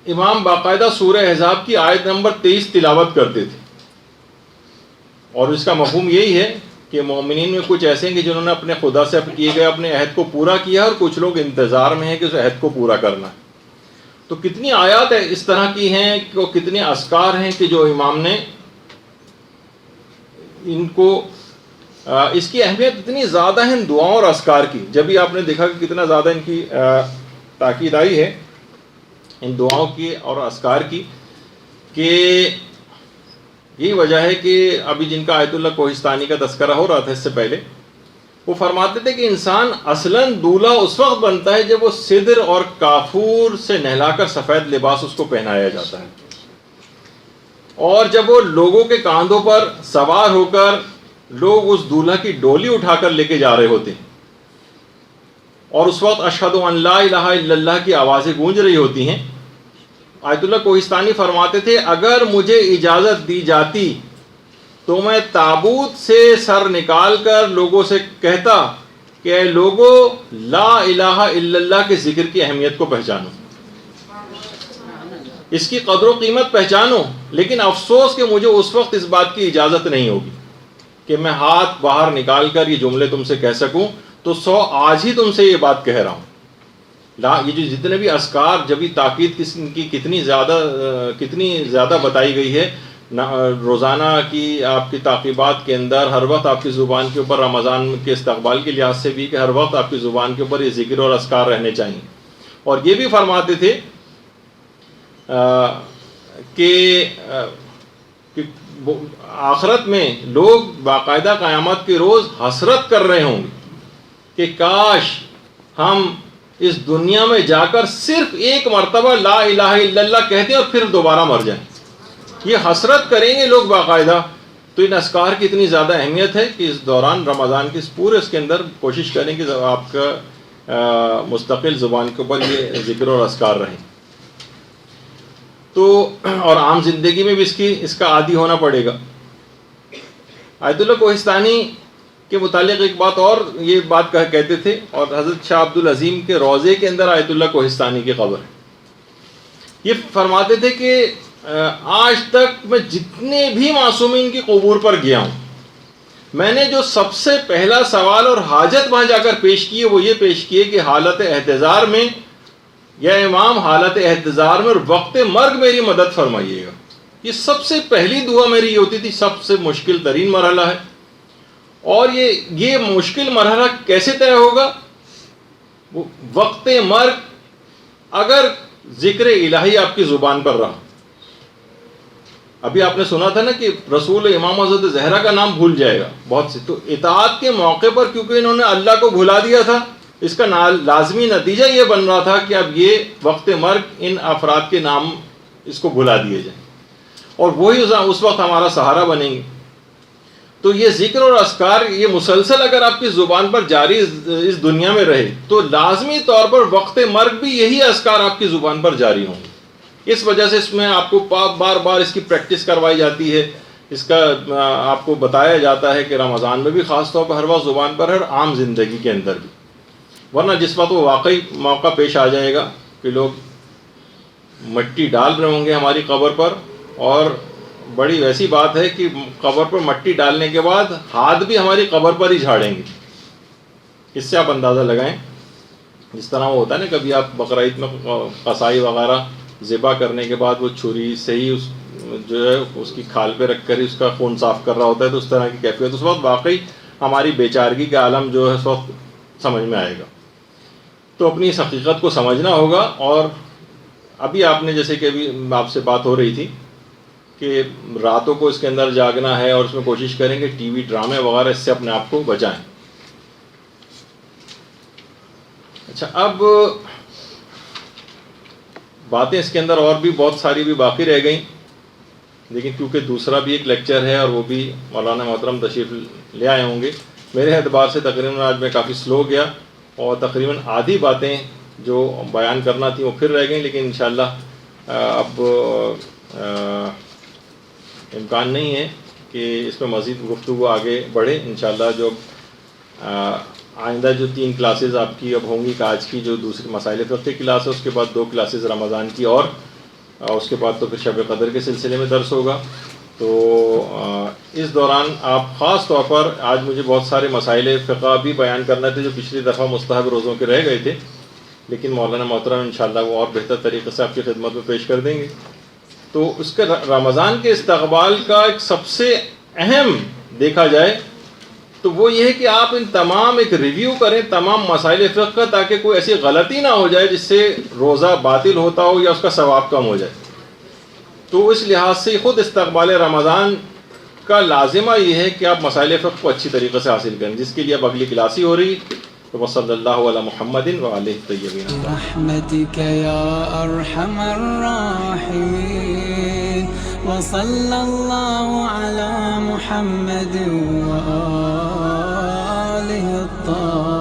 [SPEAKER 1] امام باقاعدہ سورہ احزاب کی آیت نمبر 23 تلاوت کرتے تھے. اور اس کا مفہوم یہی ہے کہ مومنین میں کچھ ایسے ہیں کہ جنہوں نے اپنے خدا سے کیے گئے اپنے عہد کو پورا کیا, اور کچھ لوگ انتظار میں ہیں کہ اس عہد کو پورا کرنا ہے. تو کتنی آیات اس طرح کی ہیں, کتنے اذکار ہیں کہ جو امام نے ان کو اس کی اہمیت اتنی زیادہ ہے ان دعاؤں اور اذکار کی. جب بھی آپ نے دیکھا کہ کتنا زیادہ ان کی تاکید آئی ہے ان دعاؤں کی اور اذکار کی, کہ یہی وجہ ہے کہ ابھی جن کا آیت اللہ کوہستانی کا تذکرہ ہو رہا تھا اس سے پہلے, وہ فرماتے تھے کہ انسان اصلاً دولہا اس وقت بنتا ہے جب وہ سدر اور کافور سے نہلا کر سفید لباس اس کو پہنایا جاتا ہے, اور جب وہ لوگوں کے کاندھوں پر سوار ہو کر لوگ اس دولہا کی ڈولی اٹھا کر لے کے جا رہے ہوتے ہیں, اور اس وقت اشہد ان لا الہ الا اللہ کی آوازیں گونج رہی ہوتی ہیں. آیت اللہ کوہستانی فرماتے تھے اگر مجھے اجازت دی جاتی تو میں تابوت سے سر نکال کر لوگوں سے کہتا کہ اے لوگوں لا الہ الا اللہ کے ذکر کی اہمیت کو پہچانو. اس کی قدر و قیمت پہچانو، لیکن افسوس کہ مجھے اس وقت اس بات کی اجازت نہیں ہوگی کہ میں ہاتھ باہر نکال کر یہ جملے تم سے کہہ سکوں، تو آج ہی تم سے یہ بات کہہ رہا ہوں۔ یہ جو جتنے بھی اذکار، جب یہ تاکید کی کتنی زیادہ بتائی گئی ہے، روزانہ کی آپ کی تعقیبات کے اندر ہر وقت آپ کی زبان کے اوپر، رمضان کے استقبال کے لحاظ سے بھی، کہ ہر وقت آپ کی زبان کے اوپر یہ ذکر اور اذکار رہنے چاہیے۔ اور یہ بھی فرماتے تھے کہ آخرت میں لوگ باقاعدہ قیامت کے روز حسرت کر رہے ہوں گے کہ کاش ہم اس دنیا میں جا کر صرف ایک مرتبہ لا الہ الا اللہ کہتے ہیں اور پھر دوبارہ مر جائیں۔ یہ حسرت کریں گے لوگ باقاعدہ۔ تو ان اذکار کی اتنی زیادہ اہمیت ہے کہ اس دوران رمضان کے اس کے اندر کوشش کریں کہ آپ کا مستقل زبان کے اوپر یہ ذکر اور اذکار رہیں۔ تو اور عام زندگی میں بھی اس کا عادی ہونا پڑے گا۔ آیت اللہ کوہستانی کے متعلق ایک بات اور، یہ بات کہتے تھے، اور حضرت شاہ عبد العظیم کے روضے کے اندر آیت اللہ کوہستانی کی قبر ہے۔ یہ فرماتے تھے کہ آج تک میں جتنے بھی معصومین کی قبور پر گیا ہوں، میں نے جو سب سے پہلا سوال اور حاجت وہاں جا کر پیش کی ہے وہ یہ پیش کی ہے کہ حالت احتضار میں، یا امام حالت احتضار میں اور وقت مرگ میری مدد فرمائیے گا۔ یہ سب سے پہلی دعا میری یہ ہوتی تھی، سب سے مشکل ترین مرحلہ ہے۔ اور یہ مشکل مرحلہ کیسے طے ہوگا؟ وقت مرگ اگر ذکر الہی آپ کی زبان پر رہا۔ ابھی آپ نے سنا تھا نا کہ رسول امام حضرت زہرا کا نام بھول جائے گا بہت سے، تو اطاعت کے موقع پر کیونکہ انہوں نے اللہ کو بھلا دیا تھا، اس کا لازمی نتیجہ یہ بن رہا تھا کہ اب یہ وقت مرگ ان افراد کے نام اس کو بھلا دیے جائیں، اور وہی اس وقت ہمارا سہارا بنیں گے۔ تو یہ ذکر اور اذکار یہ مسلسل اگر آپ کی زبان پر جاری اس دنیا میں رہے تو لازمی طور پر وقت مرگ بھی یہی اذکار آپ کی زبان پر جاری ہوں گے۔ اس وجہ سے اس میں آپ کو بار بار اس کی پریکٹس کروائی جاتی ہے، اس کا آپ کو بتایا جاتا ہے کہ رمضان میں بھی خاص طور پر ہر وقت زبان پر ہے، اور عام زندگی کے اندر بھی، ورنہ جس وقت وہ واقعی موقع پیش آ جائے گا کہ لوگ مٹی ڈال رہے ہوں گے ہماری قبر پر، اور بڑی ویسی بات ہے کہ قبر پر مٹی ڈالنے کے بعد ہاتھ بھی ہماری قبر پر ہی جھاڑیں گے۔ اس سے آپ اندازہ لگائیں، جس طرح وہ ہوتا ہے نا کبھی آپ بقرعید میں قصائی وغیرہ ذبح کرنے کے بعد وہ چھری سے ہی جو ہے اس کی کھال پہ رکھ کر ہی اس کا خون صاف کر رہا ہوتا ہے، تو اس طرح کی کیفیت اس وقت واقعی ہماری بیچارگی کا عالم جو ہے اس وقت سمجھ میں آئے گا۔ تو اپنی اس حقیقت کو سمجھنا ہوگا۔ اور ابھی آپ نے جیسے کہ ابھی آپ سے بات ہو رہی تھی کہ راتوں کو اس کے اندر جاگنا ہے، اور اس میں کوشش کریں کہ ٹی وی ڈرامے وغیرہ اس سے اپنے آپ کو بچائیں۔ اچھا، اب باتیں اس کے اندر اور بھی بہت ساری بھی باقی رہ گئیں، لیکن کیونکہ دوسرا بھی ایک لیکچر ہے اور وہ بھی مولانا محترم تشریف لے آئے ہوں گے، میرے اعتبار سے تقریباً آج میں کافی سلو گیا، اور تقریباً آدھی باتیں جو بیان کرنا تھی وہ پھر رہ گئیں، لیکن انشاءاللہ اب امکان نہیں ہے کہ اس میں مزید گفتگو آگے بڑھے۔ انشاءاللہ جو آئندہ جو 3 کلاسز آپ کی اب ہوں گی، کہ آج کی جو دوسری مسائل فقہ کی کلاس ہے، اس کے بعد 2 کلاسز رمضان کی، اور اس کے بعد تو پھر شب قدر کے سلسلے میں درس ہوگا۔ تو اس دوران آپ خاص طور پر، آج مجھے بہت سارے مسائل فقہ بھی بیان کرنا تھے جو پچھلی دفعہ مستحب روزوں کے رہ گئے تھے، لیکن مولانا محترم انشاءاللہ وہ اور بہتر طریقے سے آپ کی خدمت میں پیش کر دیں گے۔ تو اس کا رمضان کے استقبال کا ایک سب سے اہم دیکھا جائے تو وہ یہ ہے کہ آپ ان تمام ایک ریویو کریں تمام مسائل فقہ کا، تاکہ کوئی ایسی غلطی نہ ہو جائے جس سے روزہ باطل ہوتا ہو یا اس کا ثواب کم ہو جائے۔ تو اس لحاظ سے خود استقبال رمضان کا لازمہ یہ ہے کہ آپ مسائل فقہ کو اچھی طریقے سے حاصل کریں، جس کے لیے اب اگلی کلاس ہی ہو رہی۔ تو صلی اللہ علی محمد وآلہ الطیبین
[SPEAKER 2] برحمتک یا ارحم الراحمین، وصلی اللہ علی محمد وآلہ الطاہرین۔